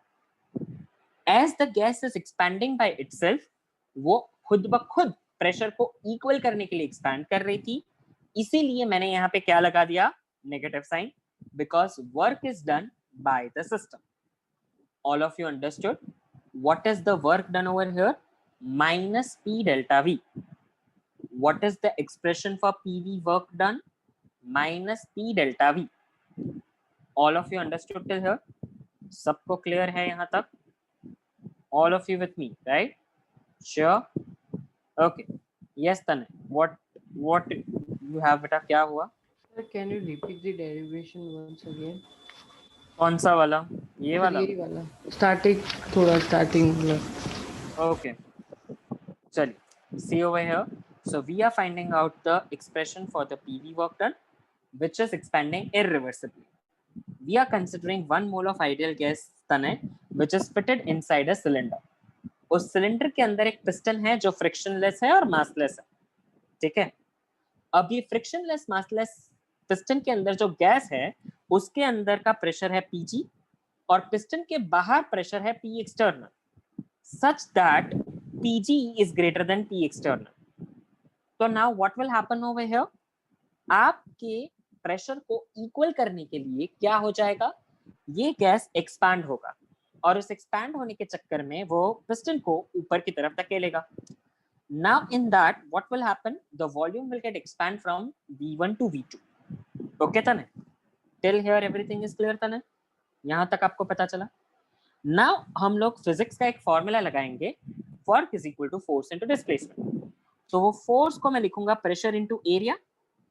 [SPEAKER 1] As the gas is expanding by itself, वो खुद ब खुद pressure को equal करने के लिए expand कर रही थी, इसीलिए मैंने यहाँ पे क्या लगा दिया? Negative sign, because work is done by the system. All of you understood? What is the work done over here? Minus P delta V. What is the expression for PV work done? Minus P delta V. All of you understood till here? सबको clear है यहाँ तक? All of you with me, right? Sure? Okay. Yes, Tanay. What you have बेटा? क्या हुआ?
[SPEAKER 7] Sir, can you repeat the derivation once again?
[SPEAKER 1] कौन सा वाला? ये वाला?
[SPEAKER 7] यही वाला. Starting मतलब.
[SPEAKER 1] Okay. चलिए. See over here. So we are finding out the expression for the PV work done, which is expanding irreversibly. We are considering 1 mole of ideal gas Tanay, which is fitted inside a cylinder. उस cylinder के अंदर एक piston है जो frictionless है और massless है. ठीक है. अब ये फ्रिक्शनलेस मासलेस पिस्टन के अंदर जो गैस है उसके अंदर का प्रेशर है पीजी और पिस्टन के बाहर प्रेशर है P external, such that PG is greater than P external. तो now what will happen over here? आपके प्रेशर को इक्वल करने के लिए क्या हो जाएगा? ये गैस एक्सपैंड होगा और उस एक्सपैंड होने के चक्कर में वो पिस्टन को ऊपर की तरफ धकेलेगा. Now in that, what will happen? The volume will get expand from V1 to V2. Okay, Tanay? Till here everything is clear, Tanay? यहाँ तक आपको पता चला? Now हम लोग फिजिक्स का एक फॉर्मूला लगाएंगे. Work is equal to force into displacement. तो वो फोर्स को मैं लिखूंगा pressure into area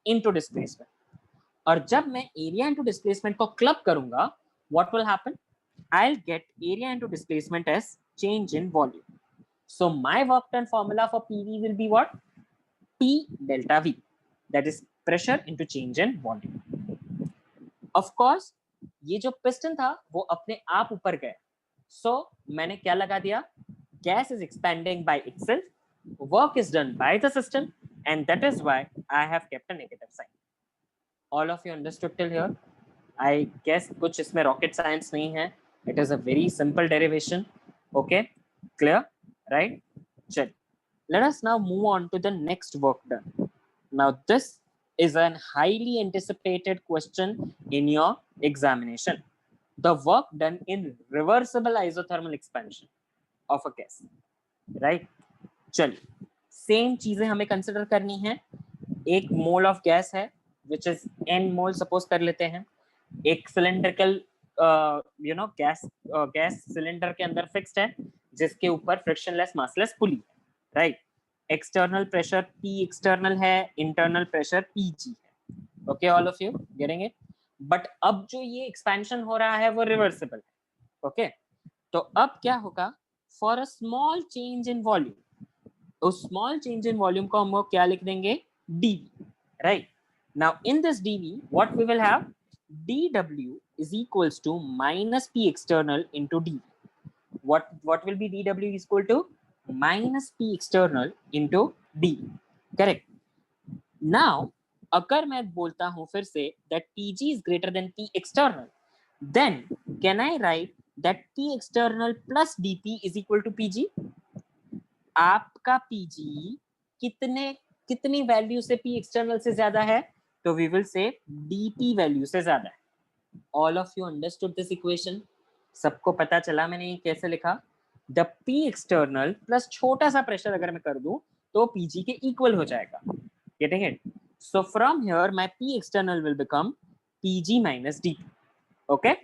[SPEAKER 1] into displacement. और जब मैं एरिया इंटू डिस्प्लेसमेंट को क्लब करूंगा, what will happen? I'll get area into displacement as change in volume. So my work done formula for PV will be what? P delta V. That is pressure into change in volume. Of course, ये जो piston था वो अपने आप ऊपर गया. So मैंने क्या लगा दिया? Gas is expanding by itself. Work is done by the system. and that is why I have kept a negative sign. All of you understood till here? I guess कुछ इसमें rocket science नहीं है. It is a very simple derivation. Okay, clear, right? Chal. Let us now move on to the next work done. Now this is a highly anticipated question in your examination. The work done in reversible isothermal expansion of a gas, right? चलिए, same चीजें हमें consider करनी है. एक mole of gas है which is n mole suppose कर लेते हैं. एक सिलेंड्रिकल गैस सिलेंडर के अंदर फिक्स्ड है जिसके ऊपर फ्रिक्शनलेस मासलेस पुली है, right? External pressure P external है, इंटरनल प्रेशर PG है. Okay, all of you getting it? But अब जो ये एक्सपेंशन हो रहा है वो रिवर्सिबल है. ओके, तो अब क्या होगा? For a small change in volume, उस स्मॉल चेंज इन वॉल्यूम को हम क्या लिख देंगे? dV, right? Now in this dV what we will have? dW is equals to minus P external into dV. What will be dW is equal to minus P external into dV, correct? Now अगर मैं बोलता हूं फिर से that PG is greater than P external, then can I write that P external plus dP is equal to PG? आपका PG कितनी value से P external से ज्यादा है? तो we will say dP value से ज्यादा है. All of you understood this equation? सबको पता चला मैंने ये कैसे लिखा? The P external plus छोटा सा प्रेशर अगर मैं कर दूं तो PG के इक्वल हो जाएगा. Getting it? So from here my P external will become PG minus dP. Okay?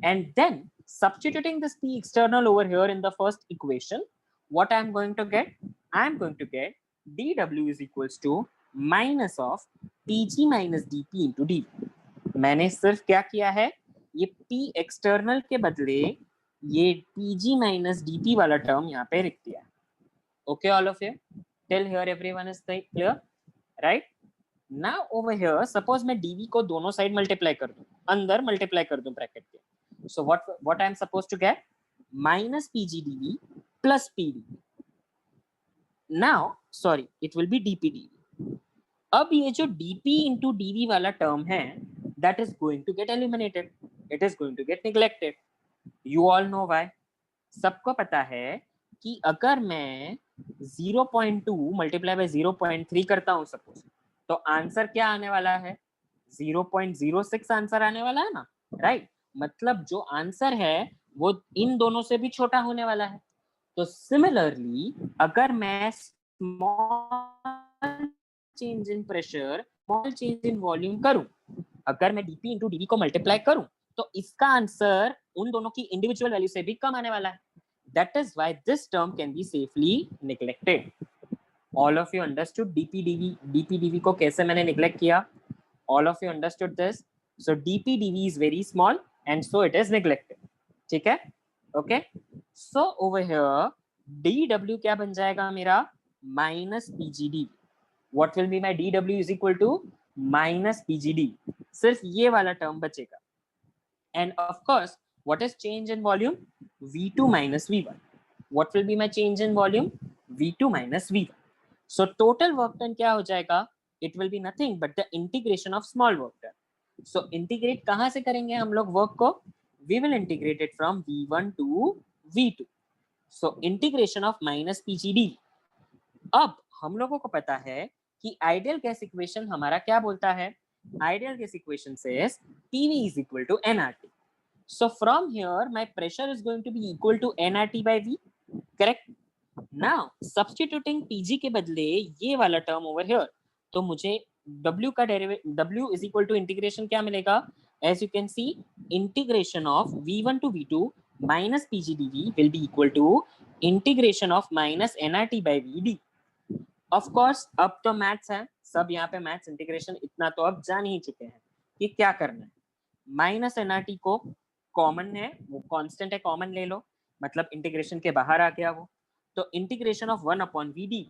[SPEAKER 1] And then substituting this P external over here in the first equation, what I am going to get? I am going to get dW is equals to minus of PG minus dP into dV. मैंने सिर्फ क्या किया है? ये P external के बदले ये PG minus dP वाला टर्म यहाँ पे लिख दिया. Okay, all of you? Till here everyone is clear, right? Now over here, suppose मैं dV को दोनों साइड मल्टीप्लाई कर दूं, अंदर मल्टीप्लाई कर दूं ब्रैकेट के. So what I am supposed to get? Minus PG dV plus PV. Now, sorry, it will be dP dV. अब ये जो dP into dV वाला टर्म है, that is going to get eliminated. It is going to get neglected. You all know why? सबको पता है कि अगर मैं 0.2 मल्टीप्लाई बाय 0.3 करता हूं सपोज, तो आंसर क्या आने वाला है? 0.06 आंसर आने वाला है ना, राइट? मतलब जो आंसर है वो इन दोनों से भी छोटा होने वाला है. तो सिमिलरली अगर मैं small change in pressure, small change in volume करूं, अगर मैं dP into dV को मल्टीप्लाई करूं तो इसका आंसर उन दोनों की इंडिविजुअल वैल्यू से भी कम आने वाला है. That is why this term can be safely neglected. All of you understood dP dV को कैसे मैंने neglect किया? All of you understood this? So dP dV is very small and so it is neglected. ठीक है? Okay? So over here dW क्या बन जाएगा मेरा? Minus PG dV. What will be my dW is equal to minus PG dV. सिर्फ ये वाला term बचेगा. And of course, what is change in volume? V2 minus V1. What will be my change in volume? V2 minus V1. So total work done क्या हो जाएगा? It will be nothing but the integration of small work done. So integrate कहाँ से करेंगे हम लोग work को? We will integrate it from V1 to V2. So integration of minus PGD. अब हम लोगों को पता है कि आइडियल गैस इक्वेशन हमारा क्या बोलता है? Ideal gas equation says PV is equal to nRT. So from here, my pressure is going to be equal to nRT by V, correct? Now substituting PG के बदले ये वाला term over here, तो मुझे W का derivative W is equal to integration क्या मिलेगा? As you can see, integration of V1 to V2 minus PG dV will be equal to integration of minus nRT by VD. Of course, अब तो maths है, सब यहाँ पे maths integration इतना तो अब जान ही चुके हैं कि क्या करना है. माइनस एनआरटी को कॉमन है, वो कांस्टेंट है, कॉमन ले लो, मतलब इंटीग्रेशन के बाहर आ गया वो. तो integration of 1 upon V D,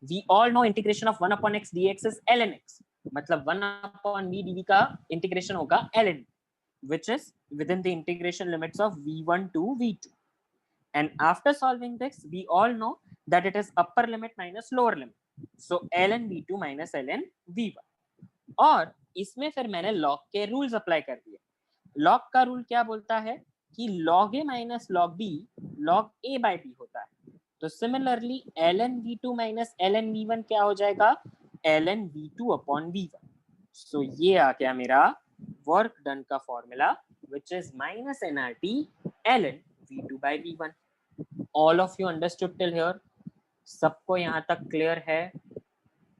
[SPEAKER 1] we all know integration of 1 upon x dx is ln x, मतलब 1 अपॉन वी dv का इंटीग्रेशन होगा ln, which is within the integration limits of v1 to v2. And after solving this, we all know that it is upper limit minus lower limit. So ln v2 minus ln v1। और इसमें फिर मैंने log के rules apply कर दिए। log का rule क्या बोलता है कि log a minus log b log a by b होता है। तो similarly ln v2 minus ln v1 क्या हो जाएगा, ln v2 अपॉन v1। सो ये आ गया मेरा वर्क डन का formula, which is minus nRT ln v2 by v1। all of you understood till here? सबको यहाँ तक क्लियर है,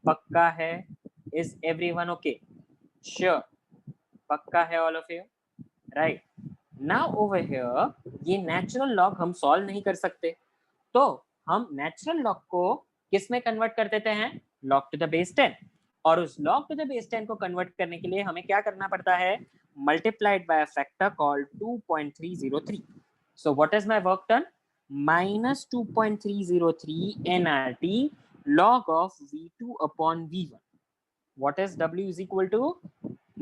[SPEAKER 1] पक्का है? is everyone okay? sure, पक्का है all of you? right, now over here ये नेचुरल लॉग हम सॉल्व नहीं कर सकते, तो हम नेचुरल लॉग को किस में कन्वर्ट कर देते हैं, log to the base 10। और उस log to the base 10 को कन्वर्ट करने के लिए हमें क्या करना पड़ता है, multiplied by a factor called 2.303। so what is my work done, minus 2.303 nRT log of v2 upon v1। what is w is equal to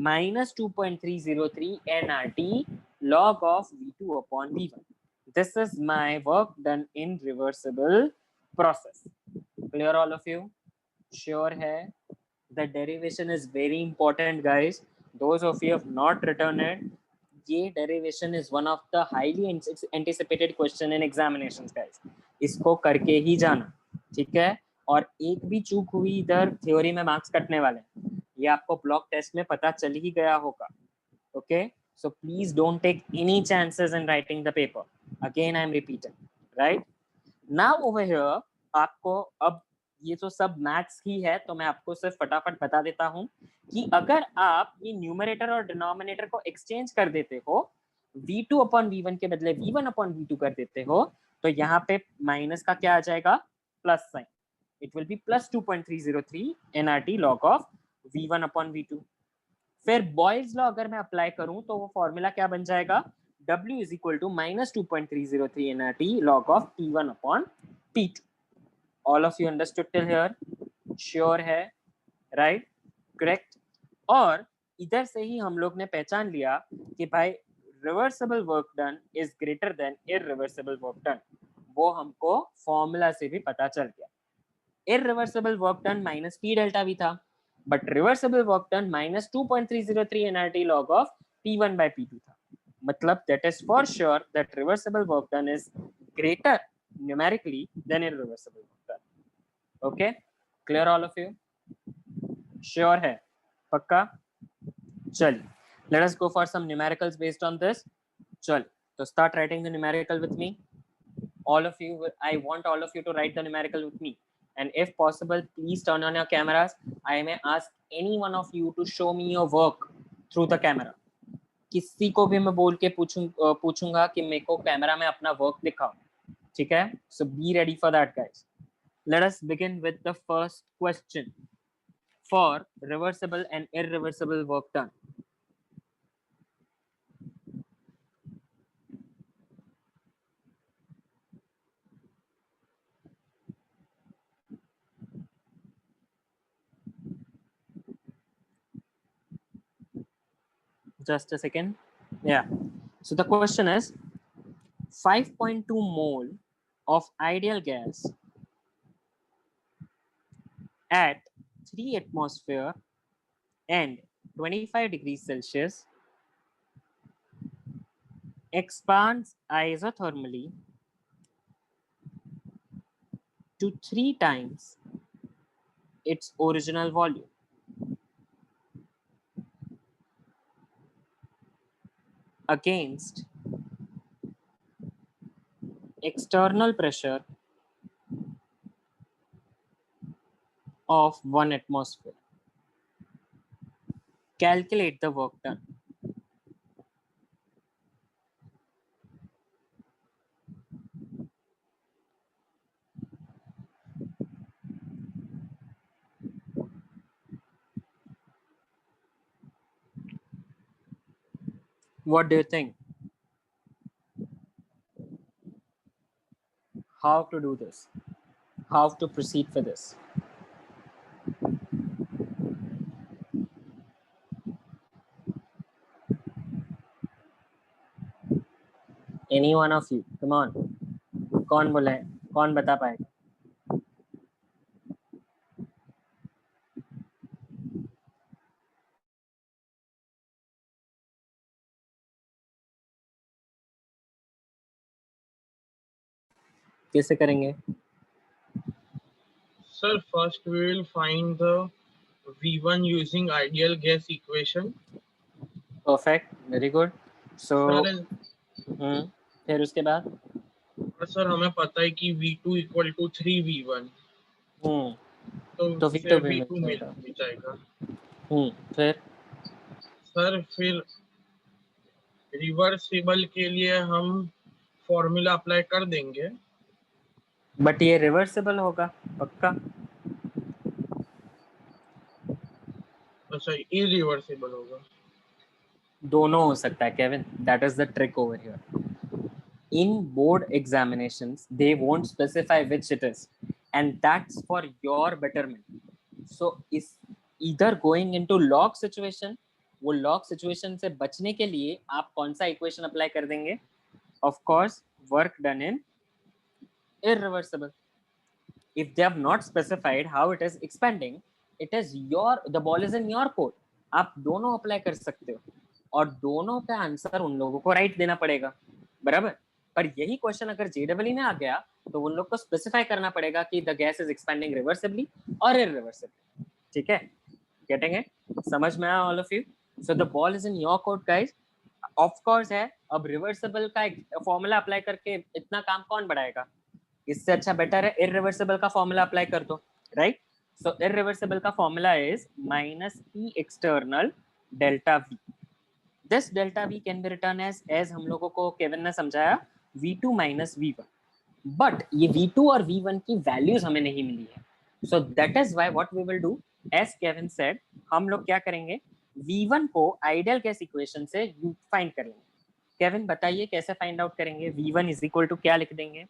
[SPEAKER 1] minus 2.303 nRT log of v2 upon v1। this is my work done in reversible process। clear all of you? sure है? the derivation is very important guys, those of you have not written it, ये derivation is one of the highly anticipated question in examinations guys, इसको करके ही जाना, ठीक है? और एक भी चूक हुई इधर थ्योरी में मार्क्स कटने वाले हैं, ये आपको ब्लॉक टेस्ट में पता चल ही गया होगा। Okay, so please don't take any chances in writing the paper, again I am repeating, right? now over here आपको अब ये तो सब मैथ्स ही है, तो मैं आपको सिर्फ फटाफट बता देता हूं कि अगर आप ये न्यूमरेटर और डिनोमिनेटर को एक्सचेंज कर देते हो, v2 अपॉन v1 के बदले v1 अपॉन v2 कर देते हो, तो यहाँ पे माइनस का क्या आ जाएगा, plus sign, it will be plus 2.303 nRT log of v1 upon v2। फिर बॉयल्स लॉ अगर मैं अप्लाई करूं तो वो फॉर्मूला क्या बन जाएगा, w is equal to minus 2.303 nRT log of p1 upon p2। all of you understood till here? sure है? right, correct। और इधर से ही हम लोग ने पहचान लिया कि भाई reversible work done is greater then irreversible work done, वो हमको फॉर्मूला से भी पता चल गया। Irreversible work done minus P delta भी था, but reversible work done minus 2.303 nRT log of p1 by p2 था। मतलब that is for sure that reversible work done is greater numerically than irreversible work done। okay, clear all of you? sure है? पक्का? चलिए, let us go for some numericals based on this। चलिए, तो start writing the numerical with me। all of you, I want all of you to write the numerical with me, and if possible please turn on your cameras। I may ask any one of you to show me your work through the camera। किसी को भी मैं बोल के पूछूंगा कि मेरे को कैमरा में अपना वर्क दिखाओ, ठीक है? so be ready for that guys। let us begin with the first question for reversible and irreversible work done। just a second। yeah, so the question is 5.2 mole of ideal gas at 3 atmosphere and 25 degrees Celsius expands isothermally to 3 times its original volume against external pressure of 1 atmosphere। calculate the work done। what do you think? how to do this? how to proceed for this? any one of you, come on, कौन बोला है, कौन बता पाएगा? कैसे करेंगे?
[SPEAKER 5] Sir, first we will find the V1 using ideal gas equation.
[SPEAKER 1] Perfect, very good. So
[SPEAKER 5] Sir,
[SPEAKER 1] फिर उसके बाद
[SPEAKER 5] और sir हमें पता है कि V2 equal to 3V1.
[SPEAKER 1] तो
[SPEAKER 5] तो
[SPEAKER 1] V2
[SPEAKER 5] फिर
[SPEAKER 1] भी मिल
[SPEAKER 5] V2 मिल
[SPEAKER 1] जाएगा.
[SPEAKER 5] जाएगा.
[SPEAKER 1] फिर
[SPEAKER 5] सर फिर रिवर्सिबल के लिए हम फॉर्मूला अप्लाई कर देंगे.
[SPEAKER 1] बट ये रिवर्सिबल होगा पक्का?
[SPEAKER 5] अच्छा, इरिवर्सिबल होगा.
[SPEAKER 1] दोनों हो सकता है Kevin. That is the trick over here. In board examinations, they won't specify which it is, and that's for your betterment. So is either going into log situation, वो log situation से बचने के लिए आप कौन सा equation अप्लाई कर देंगे? Of course, work done in irreversible. If they have not specified how it is expanding, it is the ball is in your court. आप दोनों अप्लाई कर सकते हो और दोनों का आंसर उन लोगों को राइट देना पड़ेगा, बराबर. पर यही क्वेश्चन अगर जेडब्ल्यू में आ गया तो उन लोग को स्पेसिफाई करना पड़ेगा कि the gas is expanding reversibly और इरिवर्सिबली. ठीक है, गेटिंग इट? समझ में आया all of you? So the ball is in your court guys. Of course है, अब रिवर्सिबल का फॉर्मूला अप्लाई करके इतना काम कौन बढ़ाएगा? इससे अच्छा बेटर है इरिवर्सिबल का फॉर्मूला अप्लाई कर दो, राइट? सो इरिवर्सिबल का formula is minus P external delta V. This delta V can be written as हम लोगों को केविन ने समझाया V2 minus V1. बट ये V2 और V1 की वैल्यूज हमें नहीं मिली है. So that is why what we will do, as Kevin said, हम लोग क्या करेंगे, V1 को आइडियल गैस इक्वेशन से फाइंड कर लेंगे. केविन बताइए कैसे फाइंड आउट करेंगे? V1 इज इक्वल टू क्या लिख देंगे?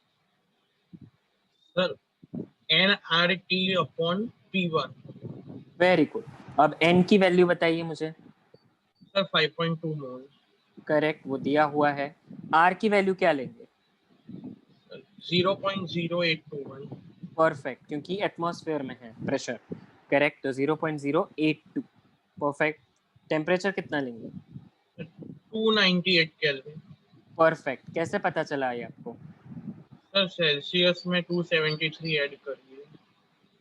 [SPEAKER 5] Sir nRT upon P1.
[SPEAKER 1] Very good. अब n की वैल्यू बताइए मुझे.
[SPEAKER 5] सर 5.2 मोल.
[SPEAKER 1] करेक्ट, वो दिया हुआ है. r की वैल्यू क्या लेंगे?
[SPEAKER 5] 0.0821.
[SPEAKER 1] परफेक्ट, क्योंकि एटमॉस्फेयर में है प्रेशर. करेक्ट, तो 0.082. परफेक्ट. टेम्परेचर कितना लेंगे?
[SPEAKER 5] 298 केल्विन.
[SPEAKER 1] परफेक्ट. कैसे पता चला ये आपको?
[SPEAKER 5] सर सेल्सियस में 273 ऐड करिए.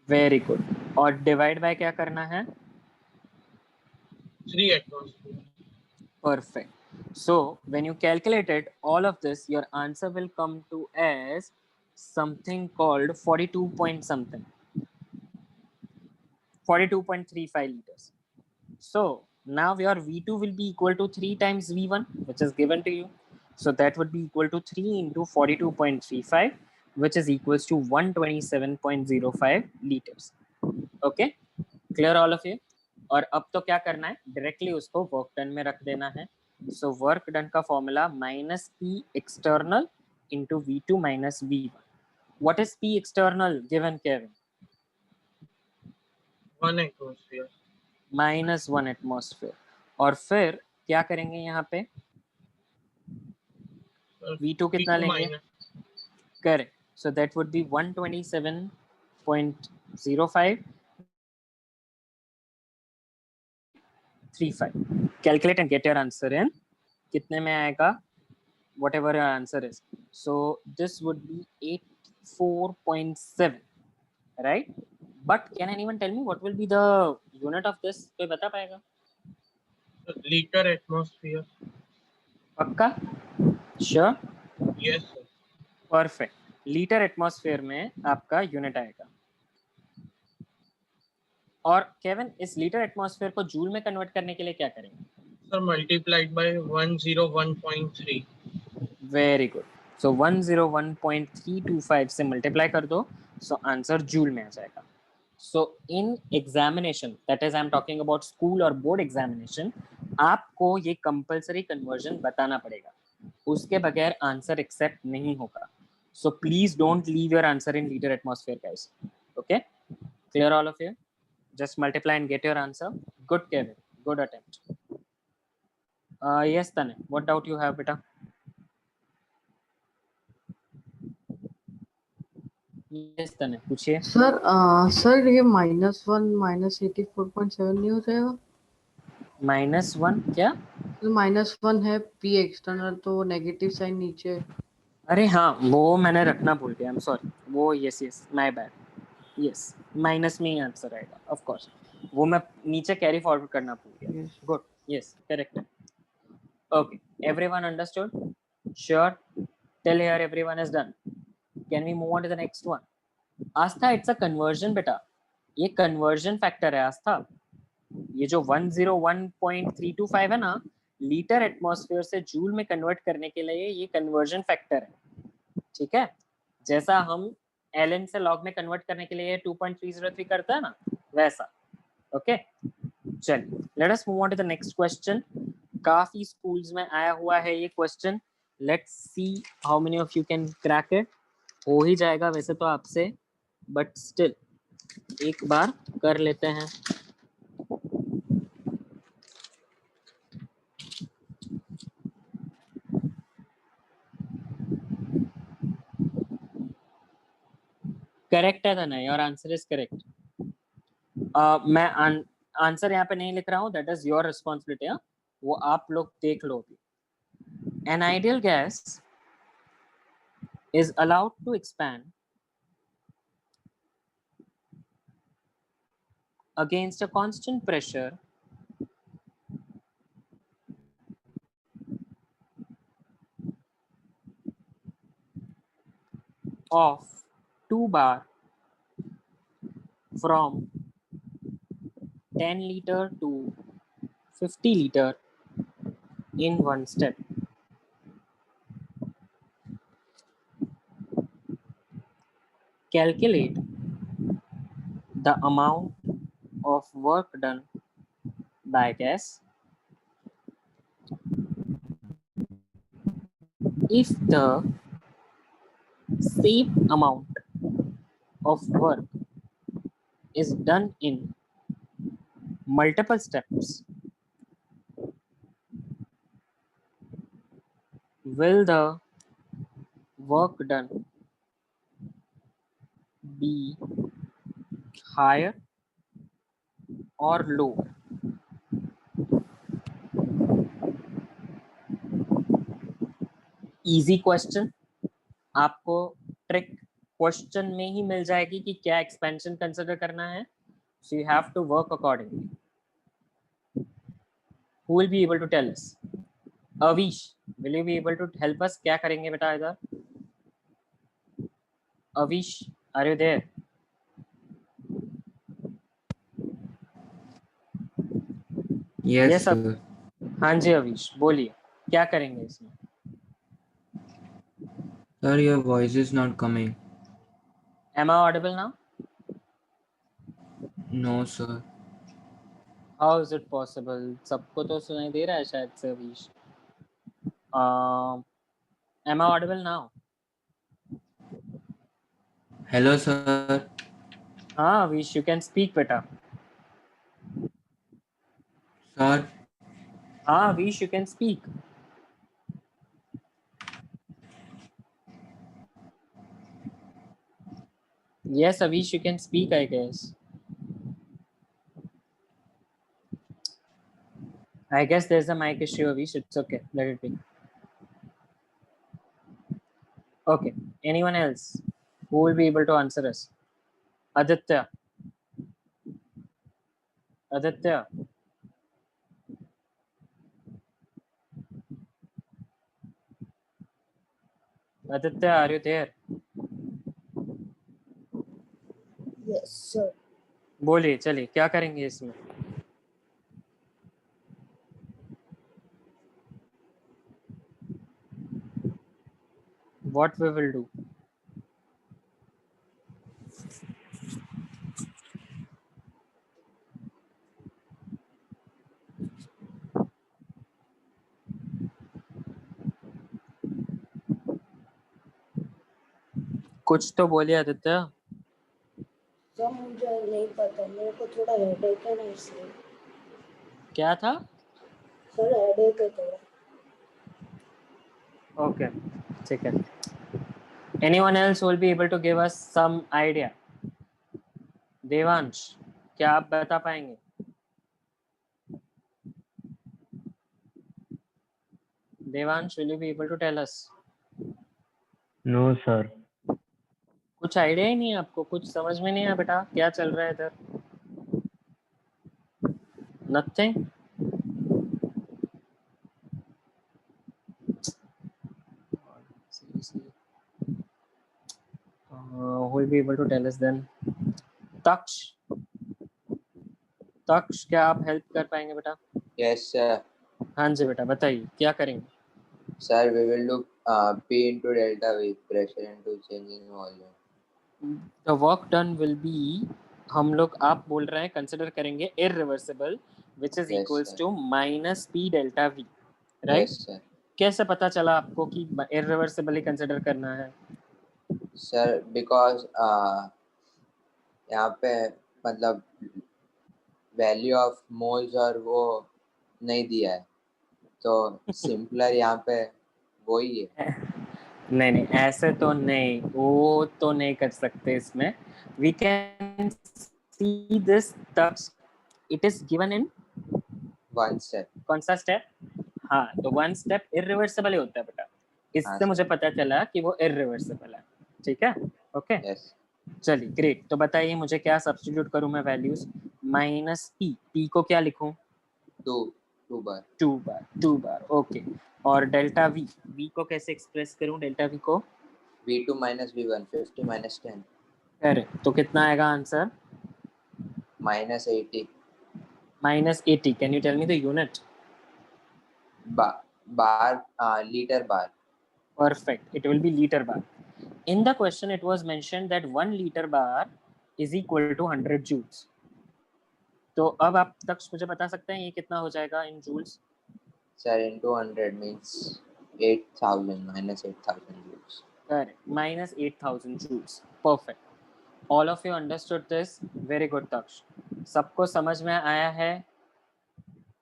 [SPEAKER 1] Very good. और डिवाइड बाय क्या करना है?
[SPEAKER 5] 3 atmosphere.
[SPEAKER 1] Perfect. So when you calculated all of this, your answer will come to as something called 42 point something, 42.35 liters. So now your V2 will be equal to 3 times V1, which is given to you. So that would be equal to 3 into 42.35, which is equals to 127.05 liters. Okay, clear all of you? और अब तो क्या करना है, directly उसको work done में रख देना है. सो वर्क डन का formula minus P external into V2 minus V1. What is P external given Kevin?
[SPEAKER 5] 1 atmosphere.
[SPEAKER 1] Minus 1 atmosphere. और फिर क्या करेंगे यहाँ पे? V2 कितना लेंगे? Correct. So that would be 127.05 35. Calculate and get your answer in. कितने में आएगा? Whatever your answer is. So this would be 84.7, right? But can anyone tell me what will be the unit of this? कोई बता पाएगा?
[SPEAKER 5] Litre atmosphere.
[SPEAKER 1] पक्का? Sure?
[SPEAKER 5] Yes sir.
[SPEAKER 1] Perfect. Litre atmosphere में आपका unit आएगा. और केविन, इस litre atmosphere को जूल में कन्वर्ट करने के लिए क्या करेंगे?
[SPEAKER 5] Sir multiplied by 101.3.
[SPEAKER 1] Very good. So 101.325 से मल्टीप्लाई कर दो, सो आंसर जूल में आ जाएगा. So in examination, that is I am talking about school और बोर्ड एग्जामिनेशन, आपको ये कंपलसरी कन्वर्जन बताना पड़ेगा. उसके बगैर आंसर एक्सेप्ट नहीं होगा. So please don't leave your answer in litre atmosphere guys. Okay, clear all of you? Just multiply and get your answer. Good, Kevin. Good attempt. Yes, Tane. What doubt you have, beta? Yes, Tane. पूछिए.
[SPEAKER 7] Sir ये -1 -84.7 नहीं हो जाएगा?
[SPEAKER 1] -1 क्या?
[SPEAKER 7] -1 है, P external तो negative sign नीचे.
[SPEAKER 1] अरे हाँ, वो मैंने रखना भूल गया, आई एम सॉरी। वो yes yes, my bad. Yes, minus में ही आंसर आएगा ऑफ कोर्स। वो मैं नीचे कैरी फॉरवर्ड करना भूल गया।
[SPEAKER 7] Yes.
[SPEAKER 1] गुड, यस करेक्ट है। Okay, everyone understood? Sure? Till here everyone is done? Can we move on to the next one? Aastha, it's a conversion बेटा, ये कन्वर्जन फैक्टर है आस्था। ये जो 101.325 है ना, लीटर एटमॉस्फेयर से जूल में कन्वर्ट करने के लिए ये कन्वर्जन फैक्टर है, ठीक है? जैसा हम एलन से लॉग में कन्वर्ट करने के लिए 2.303 करता है ना, वैसा। ओके, चलिए let us move on to the next question. काफी स्कूल्स में आया हुआ है ये क्वेश्चन। Let's see how many of you can crack it. हो ही जाएगा वैसे तो आपसे, बट स्टिल एक बार कर लेते हैं। करेक्ट है ना? Your answer is correct. मैं आंसर यहाँ पे नहीं लिख रहा हूँ, दैट इज योर रिस्पॉन्सिबिलिटी। वो आप लोग देख लो। An ideal gas is allowed to expand against a constant pressure of 2 bar from 10 liter to 50 liter in one step. Calculate the amount of work done by gas if the same amount of work is done in multiple steps. Will the work done be higher or lower? Easy question, आपको trick question में ही मिल जाएगी कि क्या expansion consider करना है। So you have to work accordingly. Who will be able to tell us? Avish, will you be able to help us? क्या करेंगे बेटा इधर? Avish, are you there?
[SPEAKER 3] Yes,
[SPEAKER 1] sir.
[SPEAKER 3] sir.
[SPEAKER 1] हाँ जी अविश, बोलिए क्या करेंगे इसमें?
[SPEAKER 3] Sir, your voice is not coming.
[SPEAKER 1] Am I audible now?
[SPEAKER 3] No, sir.
[SPEAKER 1] How is it possible? सबको तो सुनाई दे रहा है शायद से अविश। Am I audible now?
[SPEAKER 3] Hello, sir.
[SPEAKER 1] हाँ अविश, you can speak बेटा।
[SPEAKER 3] Sir,
[SPEAKER 1] हाँ अविश, you can speak. Yes Avish, you can speak, I guess. I guess there's a mic issue, Avish. It's okay. Let it be. Okay. Anyone else who will be able to answer us? Aditya. Aditya. Aditya, are you there?
[SPEAKER 9] Yes, sir.
[SPEAKER 1] बोलिए, चलिए क्या करेंगे इसमें? What we will do? कुछ तो बोलिए Aditya.
[SPEAKER 9] Sir मुझे नहीं पता, मेरे को थोड़ा हेडेक है ना इसलिए।
[SPEAKER 1] क्या था?
[SPEAKER 9] सर हेडेक है थोड़ा।
[SPEAKER 1] Okay, ठीक है। Anyone else will be able to give us some idea? Devansh, क्या आप बता पाएंगे? Devansh, will you be able to tell us?
[SPEAKER 10] No sir.
[SPEAKER 1] कुछ आइडिया ही नहीं है आपको, कुछ समझ में नहीं आया बेटा क्या चल रहा है इधर? Nothing? who will be able to tell us then? Taksh, Taksh क्या आप हेल्प कर पाएंगे बेटा?
[SPEAKER 2] Yes, sir.
[SPEAKER 1] हाँ जी बेटा बताइए क्या करेंगे?
[SPEAKER 2] Sir, we will do P into delta V, pressure into change in volume.
[SPEAKER 1] The work done will be, हम लोग आप बोल रहे हैं कंसिडर करेंगे irreversible which is
[SPEAKER 2] Yes,
[SPEAKER 1] equals
[SPEAKER 2] sir.
[SPEAKER 1] to minus P delta V, right?
[SPEAKER 2] Yes, sir.
[SPEAKER 1] कैसे पता चला आपको कि irreversible ही कंसिडर करना है?
[SPEAKER 2] Sir, because यहाँ पे मतलब वैल्यू ऑफ मोल्स और वो नहीं दिया है, तो सिंपलर यहाँ पे वही है.
[SPEAKER 1] नहीं नहीं ऐसे तो नहीं, वो तो नहीं कर सकते इसमें. We can see this tux, it is given in
[SPEAKER 2] One step.
[SPEAKER 1] कौन सा स्टेप? हाँ तो वन स्टेप इरिवर्सिबल ही होता है बेटा, इससे
[SPEAKER 2] हाँ,
[SPEAKER 1] मुझे पता चला कि वो इरिवर्सिबल है. ठीक है ओके
[SPEAKER 2] Yes.
[SPEAKER 1] चलिए ग्रेट. तो बताइए मुझे क्या सब्स्टिट्यूट करूं मैं वैल्यूज? माइनस पी, पी को क्या लिखूं?
[SPEAKER 2] 2 बार.
[SPEAKER 1] 2 बार ओके. और डेल्टा वी, वी को कैसे एक्सप्रेस करूं डेल्टा वी को?
[SPEAKER 2] V2 minus V1, 50 minus 10.
[SPEAKER 1] Correct. तो कितना आएगा answer?
[SPEAKER 2] Minus 80.
[SPEAKER 1] Minus 80. Can you tell me the unit?
[SPEAKER 2] Bar, liter bar.
[SPEAKER 1] Perfect. It will be liter bar. In the question, it was mentioned that 1 liter bar is equal to 100 joules. तो अब आप तक मुझे बता सकते हैं ये कितना हो जाएगा in joules?
[SPEAKER 2] Sir, into 100 means 8,000 minus 8,000 joules.
[SPEAKER 1] Correct. Minus 8,000 joules. Perfect. All of you understood this. Very good, Taksh. सबको समझ में आया है?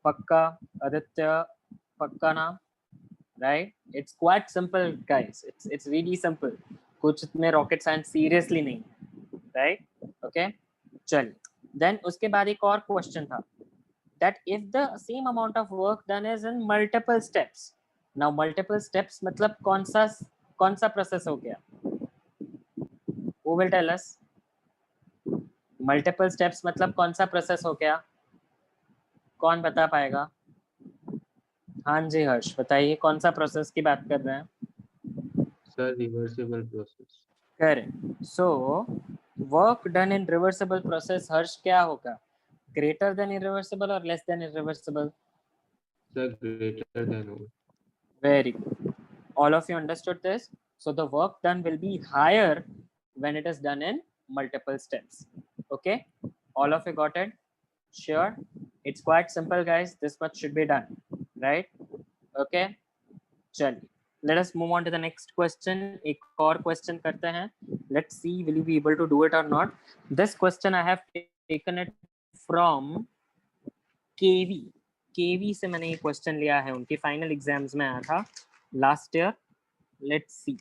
[SPEAKER 1] पक्का? आदित्य पक्का ना? Right? It's quite simple, guys. It's really simple. कुछ इतने rocket science seriously नहीं, right? Okay. चलिए. Then उसके बाद एक और question था. That if the same amount of work done is in multiple steps. Now multiple steps मतलब कौन सा process हो गया? Who will tell us? Multiple steps मतलब कौन सा process हो गया? कौन बता पाएगा? हाँ जी हर्ष बताइए कौन सा प्रोसेस की बात कर रहे हैं?
[SPEAKER 10] Sir, reversible process.
[SPEAKER 1] Correct. So work done in reversible process Harsh क्या होगा? ग्रेटर देन इरिवर्सिबल और less than irreversible?
[SPEAKER 10] Sir, greater than or.
[SPEAKER 1] Very good. All of you understood this. So the work done will be higher when it is done in multiple steps. Okay, all of you got it? Sure. It's quite simple, guys. This much should be done, right? Okay. चलिए. Let us move on to the next question. एक और question करते हैं. Let's see will you be able to do it or not. This question I have taken it from KV. KV से मैंने ये question लिया है, उनकी final exams में आया था last year. Let's see.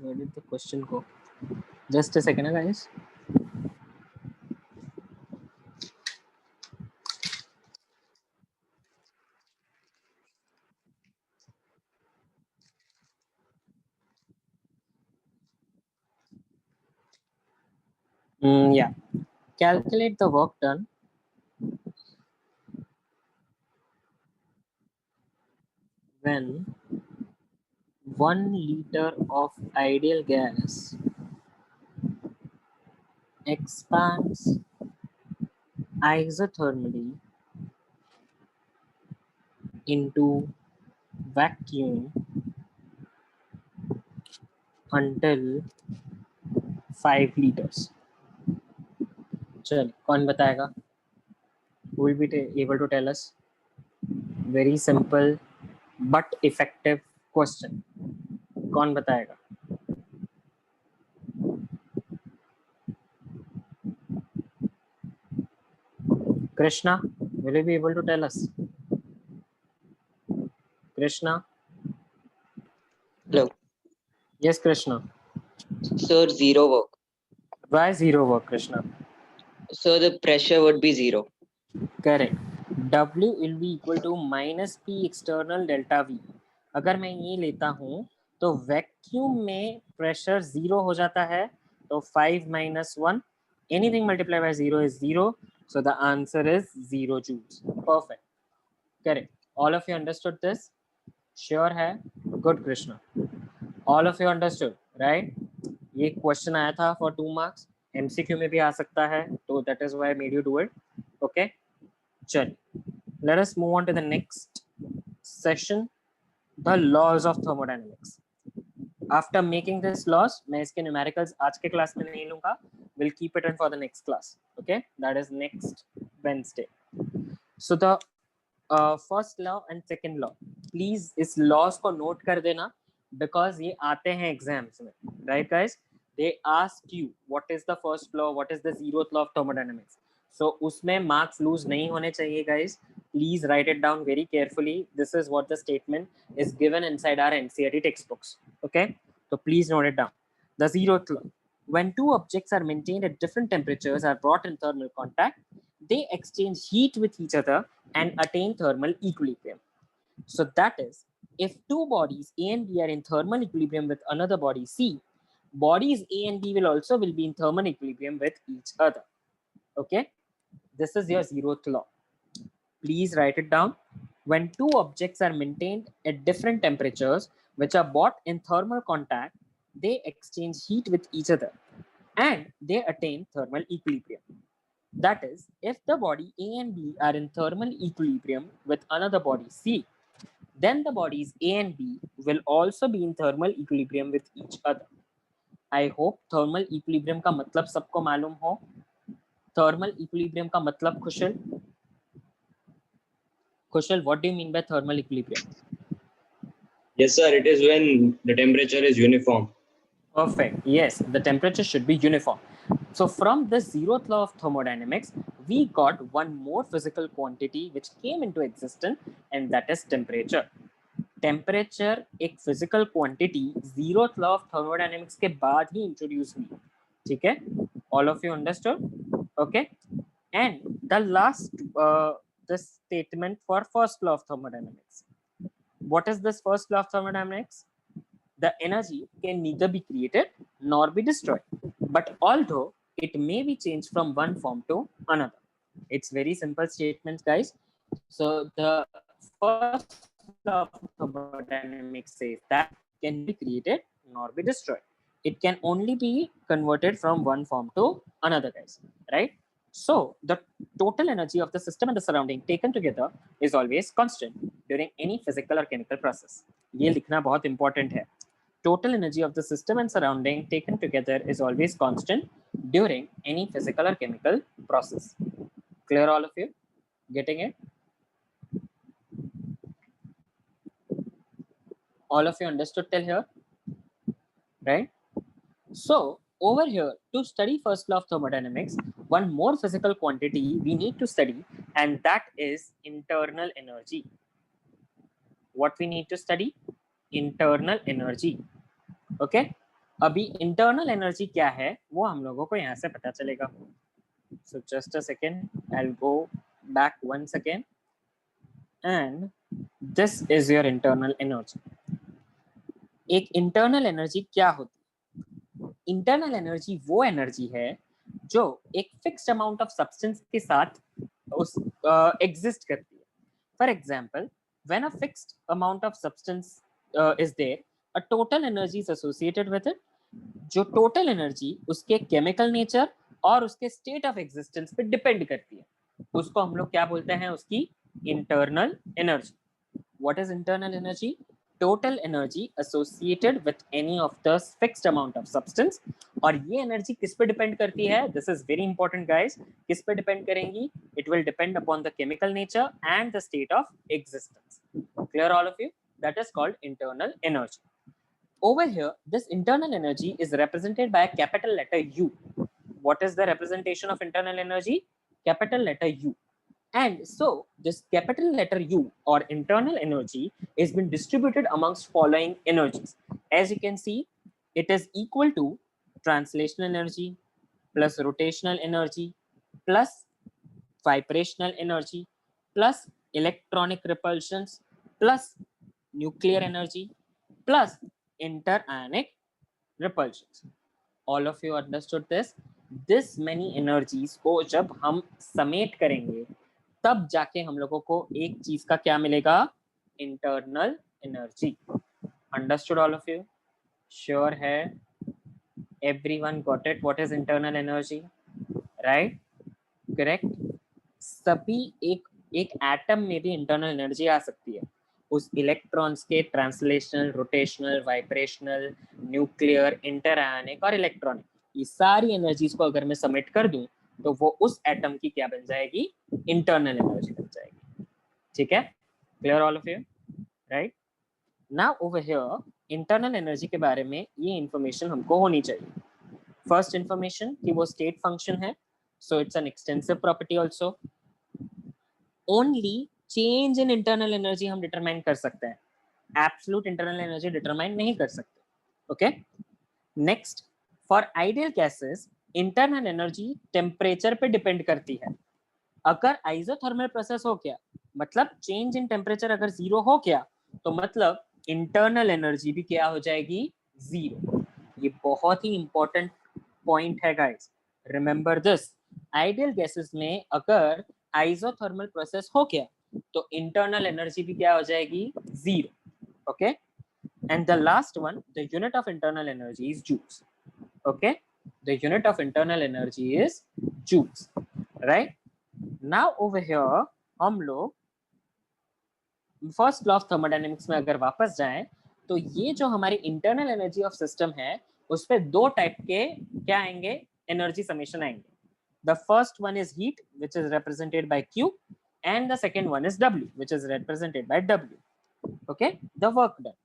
[SPEAKER 1] Where did the question go? Just a second, guys. Yeah. Calculate the work done when 1 liter of ideal gas expands isothermally into vacuum until 5 liters. चल कौन बताएगा? Who will be able to tell us? Very simple but effective question. कौन बताएगा? Krishna, will you be able to tell us? Krishna?
[SPEAKER 3] Hello.
[SPEAKER 1] Yes, Krishna.
[SPEAKER 3] Sir, zero work.
[SPEAKER 1] Why zero work, Krishna?
[SPEAKER 2] So the pressure would be 0.
[SPEAKER 1] Correct. W will be equal to minus P external delta V. अगर मैं ये लेता हूँ तो vacuum में pressure 0 हो जाता है, तो 5 minus 1, anything multiplied by 0 is 0, so the answer is 0 joules. Perfect. Correct. All of you understood this? Sure है? Good, Krishna. All of you understood, right? ये क्वेश्चन आया था for 2 marks, MCQ में भी आ सकता है, तो that is why I made you do it. Okay? चल, let us move on to the next session, the laws of thermodynamics. After making this laws, मैं इसके numericals आज के क्लास में नहीं लूँगा, we'll keep it in for the next class. Okay, that is next Wednesday. So the first law and second law, please इस laws को note कर देना, because ये आते हैं exams में, right guys? They ask you what is the first law, what is the zeroth law of thermodynamics. So उसमें marks lose नहीं होने चाहिए guys. Please write it down very carefully. This is what the statement is given inside our NCERT textbooks. Okay, so please note it down. The zeroth law: when two objects are maintained at different temperatures, are brought in thermal contact, they exchange heat with each other and attain thermal equilibrium. So that is, if two bodies A and B are in thermal equilibrium with another body C, bodies A and B will be in thermal equilibrium with each other. Okay, this is your zeroth law. Please write it down. When two objects are maintained at different temperatures, which are brought in thermal contact, they exchange heat with each other and they attain thermal equilibrium. That is, if the body A and B are in thermal equilibrium with another body C, then the bodies A and B will also be in thermal equilibrium with each other. I hope thermal equilibrium का मतलब सबको मालूम हो. Thermal equilibrium का मतलब खुशल? Kushal, what do you mean by thermal equilibrium?
[SPEAKER 11] Yes, sir. It is when the temperature is uniform.
[SPEAKER 1] Perfect. Yes, the temperature should be uniform. So from the zeroth law of thermodynamics, we got one more physical quantity which came into existence, and that is temperature. Temperature एक physical quantity zeroth law of thermodynamics के बाद ही introduce हुई. ठीक है? All of you understood? Okay. And the last the statement for first law of thermodynamics. What is this first law of thermodynamics? The energy can neither be created nor be destroyed, but although it may be changed from one form to another. It's very simple statements, guys. So the first law of thermodynamics says that it can be created nor be destroyed. It can only be converted from one form to another, guys, right? So the total energy of the system and the surrounding taken together is always constant during any physical or chemical process. ये लिखना बहुत important है. Total energy of the system and surrounding taken together is always constant during any physical or chemical process. Clear, all of you? Getting it? All of you understood till here? Right? So over here, to study first law of thermodynamics, one more physical quantity we need to study, and that is internal energy. What we need to study? Internal energy. Okay? अभी internal energy क्या है वो हम लोगों को यहाँ से पता चलेगा. So just a second, I'll go back once again, and this is your internal energy. एक internal energy क्या होती है? इंटरनल एनर्जी वो एनर्जी है जो एक फिक्स्ड अमाउंट ऑफ सब्सटेंस के साथ उस एग्जिस्ट करती है. For example, when a fixed amount of substance is there, a total energy is associated with it. जो टोटल एनर्जी उसके केमिकल नेचर और उसके स्टेट ऑफ एग्जिस्टेंस पे डिपेंड करती है, उसको हम लोग क्या बोलते हैं? उसकी internal energy. What is internal energy? Total energy associated with any of the fixed amount of substance. और ये एनर्जी किस पे डिपेंड करती है? This is very important guys. किस पे डिपेंड करेंगी? It will depend upon the chemical nature and the state of existence. Clear all of you? That is called internal energy. Over here, this internal energy is represented by a capital letter U. What is the representation of internal energy? Capital letter U. And so this capital letter U or internal energy is been distributed amongst following energies. As you can see, it is equal to translational energy, plus rotational energy plus vibrational energy plus electronic repulsions plus nuclear energy plus interionic repulsions. All of you understood this? This many energies को जब हम समेट करेंगे तब जाके हम लोगों को एक चीज का क्या मिलेगा? Internal energy. Understood all of you? Sure है? Everyone got it? What is internal energy? Right? Correct. सभी एक एटम में भी इंटरनल एनर्जी आ सकती है. उस इलेक्ट्रॉन्स के ट्रांसलेशनल, रोटेशनल, वाइब्रेशनल, न्यूक्लियर, इंटरआयनिक और इलेक्ट्रॉनिक, ये सारी एनर्जीज को अगर मैं समेट कर दूं तो वो उस एटम की क्या बन जाएगी? इंटरनल एनर्जी बन जाएगी. ठीक है? Clear all of you? Right. Now over here internal energy के बारे में ये इंफॉर्मेशन हमको होनी चाहिए. फर्स्ट इंफॉर्मेशन कि वो स्टेट फंक्शन है, so it's an extensive property also. Only change in internal energy हम डिटरमाइन कर सकते हैं, एब्सोल्यूट इंटरनल एनर्जी डिटरमाइन नहीं कर सकते. Okay. Next, for ideal gases internal energy temperature पे डिपेंड करती है. अगर आइसोथर्मल प्रोसेस हो गया, मतलब चेंज इन टेम्परेचर अगर 0 हो गया, तो मतलब इंटरनल एनर्जी भी क्या हो जाएगी? 0. ये बहुत ही इंपॉर्टेंट पॉइंट है guys, remember this. Ideal gases में अगर आइसोथर्मल प्रोसेस हो गया तो इंटरनल एनर्जी भी क्या हो जाएगी? 0. Okay. And the last one, the unit of internal energy is joules. Okay. The unit of internal energy is joules. Right. Now over here हम लोग फर्स्ट लॉ ऑफ थर्मोडायनेमिक्स में अगर वापस जाएं तो ये जो हमारी इंटरनल एनर्जी ऑफ सिस्टम है उस पे दो टाइप के क्या आएंगे? एनर्जी समेशन आएंगे. The first one is heat, which is represented by Q, and the second one is W, which is represented by W. Okay, the work done.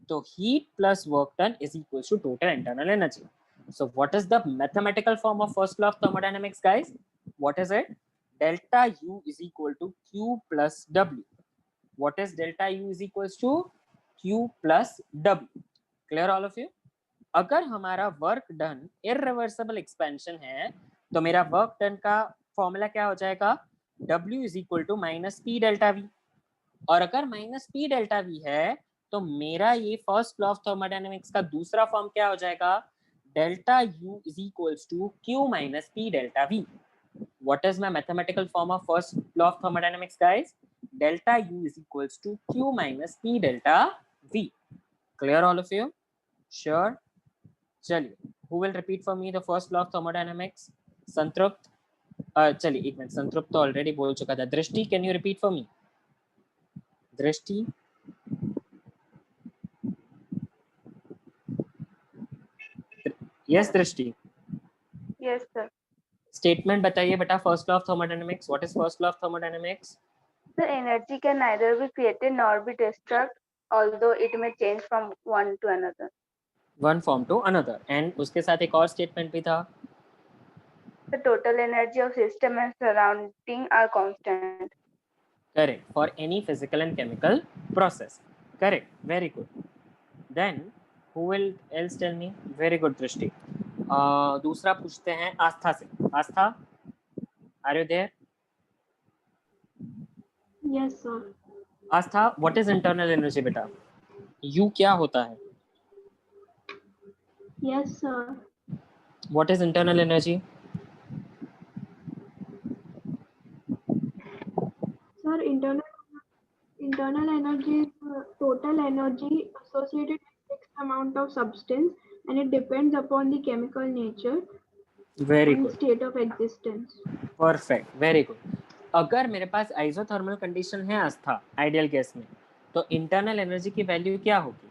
[SPEAKER 1] So heat plus work done is equals to total internal energy. So what is the mathematical form of first law of thermodynamics, guys? What is it? Delta U is equal to Q plus W. What is delta U is equals to? Q plus W. Clear all of you? अगर हमारा work done irreversible expansion है तो मेरा work done का formula क्या हो जाएगा? W is equal to minus P delta V. और अगर माइनस पी डेल्टा वी है तो मेरा ये फर्स्ट लॉ ऑफ थर्मोडायनेमिक्स का दूसरा फॉर्म क्या हो जाएगा? Delta U is equals to Q minus P delta V. What is my mathematical form of first law of thermodynamics, guys? Delta U is equals to Q minus P delta V. Clear all of you? Sure. चलिए, who will repeat for me the first law of thermodynamics? संतृप्त. चलिए एक minute, संतृप्त तो already बोल चुका था. दृष्टि, can you repeat for me? दृष्टि. यस दृष्टि.
[SPEAKER 12] Yes sir.
[SPEAKER 1] स्टेटमेंट बताइए बेटा. First law of thermodynamics. What is first law of thermodynamics?
[SPEAKER 12] The energy can neither be created nor be destroyed, although it may change from one to another.
[SPEAKER 1] One form to another. And उसके साथ एक और statement भी था.
[SPEAKER 12] The total energy of system and surrounding are constant.
[SPEAKER 1] Correct. For any physical and chemical process. Correct. Very good. Then who will else tell me? Very good दृष्टि. दूसरा पूछते हैं आस्था से. आस्था, are you there?
[SPEAKER 13] Yes sir.
[SPEAKER 1] Aastha, what is internal energy बेटा? U क्या होता है?
[SPEAKER 13] Yes sir.
[SPEAKER 1] What is internal energy?
[SPEAKER 13] Sir, internal energy is total energy associated with fixed amount of substance, and it depends upon the chemical nature
[SPEAKER 1] Very
[SPEAKER 13] and
[SPEAKER 1] good.
[SPEAKER 13] state of existence.
[SPEAKER 1] Perfect. Very good. अगर मेरे पास isothermal condition है आस्था ideal gas में, तो internal energy की value क्या होगी?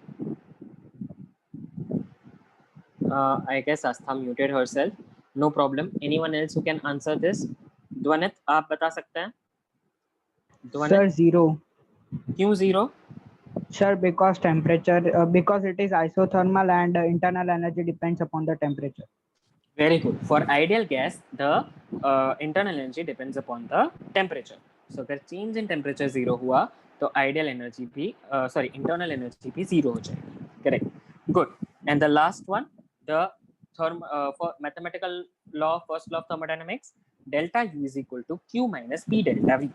[SPEAKER 1] I guess Aastha muted herself. No problem. Anyone else who can answer this? ध्वनित, आप बता सकते हैं?
[SPEAKER 3] Sir, 0.
[SPEAKER 1] क्यों 0?
[SPEAKER 3] Sir, because temperature, because it is isothermal and internal energy depends upon the temperature.
[SPEAKER 1] Very good. For ideal gas, the internal energy depends upon the temperature. So अगर change in temperature 0 हुआ तो ideal energy भी internal energy भी 0 हो जाएगी. Correct. Good. And the last one, the for mathematical law, first law of thermodynamics, delta U is equal to Q minus P delta V.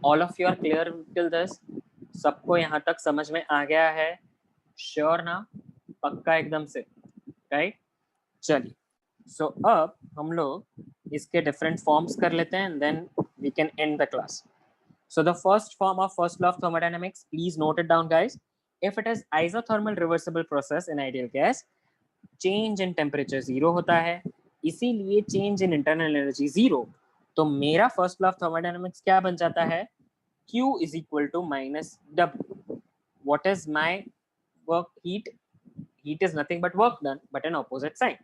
[SPEAKER 1] All of you are clear till this? सबको यहाँ तक समझ में आ गया है? Sure ना? पक्का एकदम से, right? चलिए, so अब हम लोग इसके different forms कर लेते हैं and then we can end the class. So the first form of first law of thermodynamics, please note it down, guys. If it is isothermal reversible process in ideal gas, change in temperature 0 होता है, इसीलिए change in internal energy 0. तो मेरा first law of thermodynamics क्या बन जाता है? Q is equal to minus W. What is my work heat? Heat is nothing but work done, but an opposite sign.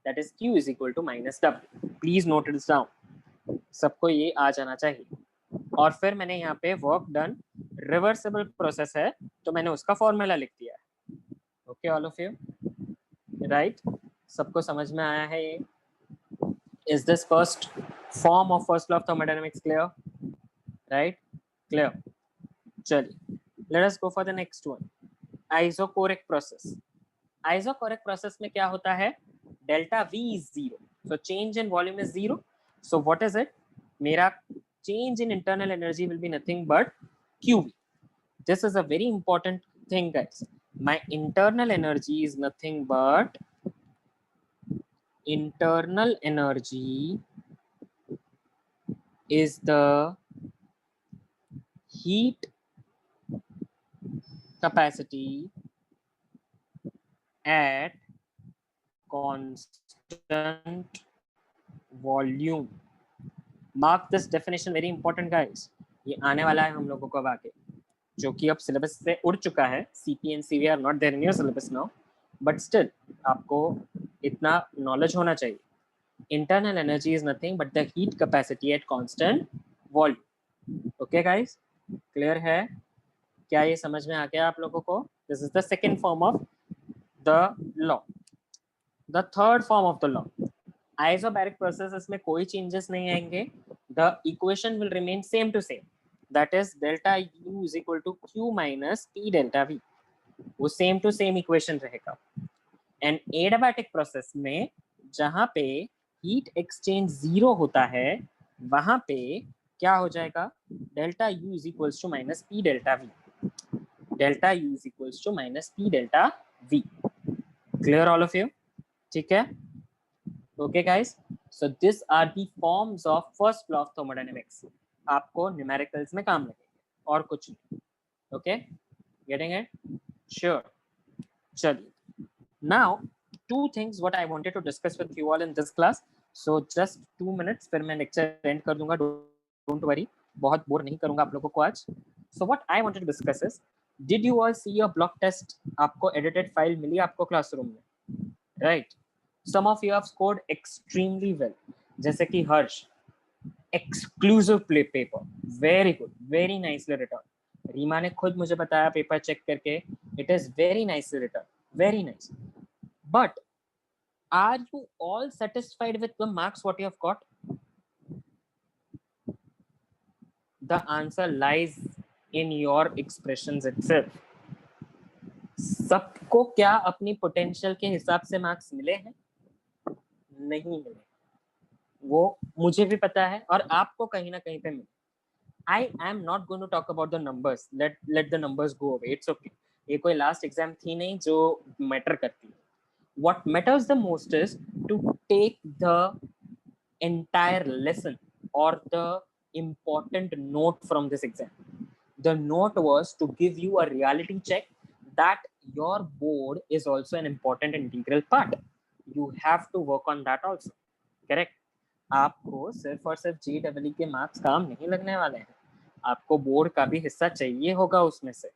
[SPEAKER 1] That is Q is equal to minus W. Please note this down. सबको ये आ जाना चाहिए. और फिर मैंने यहाँ पे work done reversible process है तो मैंने उसका फॉर्मूला लिख दिया है. Okay all of you, right? सबको समझ में आया है ये? Is this first form of first law of thermodynamics clear? Right, clear. चलिए, let us go for the next one, isochoric process. Isochoric process में क्या होता है? Delta V is 0, so change in volume is 0. So what is it? मेरा change in internal energy will be nothing but QV. This is a very important thing, guys. My internal energy is nothing but internal energy is the heat capacity at constant volume. Mark this definition, very important, guys. ये आने वाला है हम लोगों को अब आगे, जो कि अब सिलेबस से उड़ चुका है. CP and CV are not there in your syllabus now, but still आपको इतना knowledge होना चाहिए. Internal energy is nothing but the heat capacity at constant volume. Okay, guys, clear है? क्या ये समझ में आ गया आप लोगों को? This is the second form of the law. The third form of the law, isobaric processes में कोई changes नहीं आएंगे. The equation will remain same to same. That is delta U is equal to Q minus P delta V. वो same to same equation रहेगा. And adiabatic process में जहाँ पे heat exchange 0 होता है, वहाँ पे क्या हो जाएगा? delta U is equals to minus P delta V. Delta U is equals to minus P delta V. Clear all of you? ठीक है? Okay, guys. So these are the forms of first law of thermodynamics. आपको numericals में काम लगेगा और कुछ नहीं. Okay, getting it? Sure. चलिए. Now, two things what I wanted to discuss with you all in this class. So just 2 minutes, फिर मैं lecture end कर दूंगा. Don't worry. बहुत बोर नहीं करूंगा आप लोगों को आज. So what I wanted to discuss is, did you all see your block test? आपको edited file मिली आपको classroom में, right? Some of you have scored extremely well. जैसे कि हर्ष, exclusive play paper, very good, very nicely written. Reema ने खुद मुझे बताया paper check करके, it is very nicely written, very nice. But are you all satisfied with the marks what you have got? The answer lies in your expressions itself. सबको क्या अपनी potential के हिसाब से मार्क्स मिले हैं? नहीं मिले. वो मुझे भी पता है और आपको कहीं ना कहीं पे मिले. I am not going to talk about the numbers. Let the numbers go away. It's okay. ये कोई लास्ट एग्जाम थी नहीं जो मैटर करती है. What matters the most is to take the entire lesson or the important note from this exam. The note was to give you a reality check that your board is also an important integral part. You have to work on that also. Correct? आपको सिर्फ और सिर्फ JEE के marks काम नहीं लगने वाले हैं. आपको बोर्ड का भी हिस्सा चाहिए होगा उसमें से,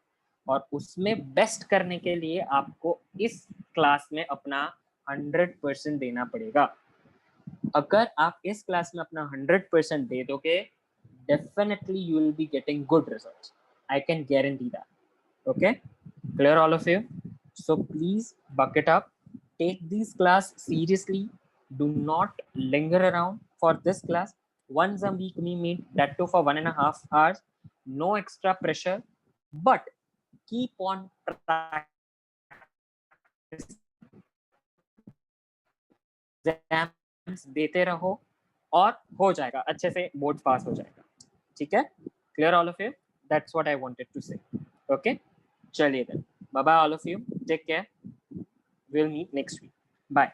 [SPEAKER 1] और उसमें बेस्ट करने के लिए आपको इस क्लास में अपना 100% देना पड़ेगा. अगर आप इस क्लास में अपना 100% दे दोगे, definitely you will be getting good results. I can guarantee that. Okay, clear all of you? So please buck it up. Take this class seriously. Do not linger around for this class. Once a week we meet, that too for 1.5 hours. No extra pressure, but keep on practicing. Exams देते रहो और हो जाएगा, अच्छे से board पास हो जाएगा। ठीक है, clear all of you? That's what I wanted to say. Okay, चलिए then, bye bye all of you, take care, will meet next week, bye.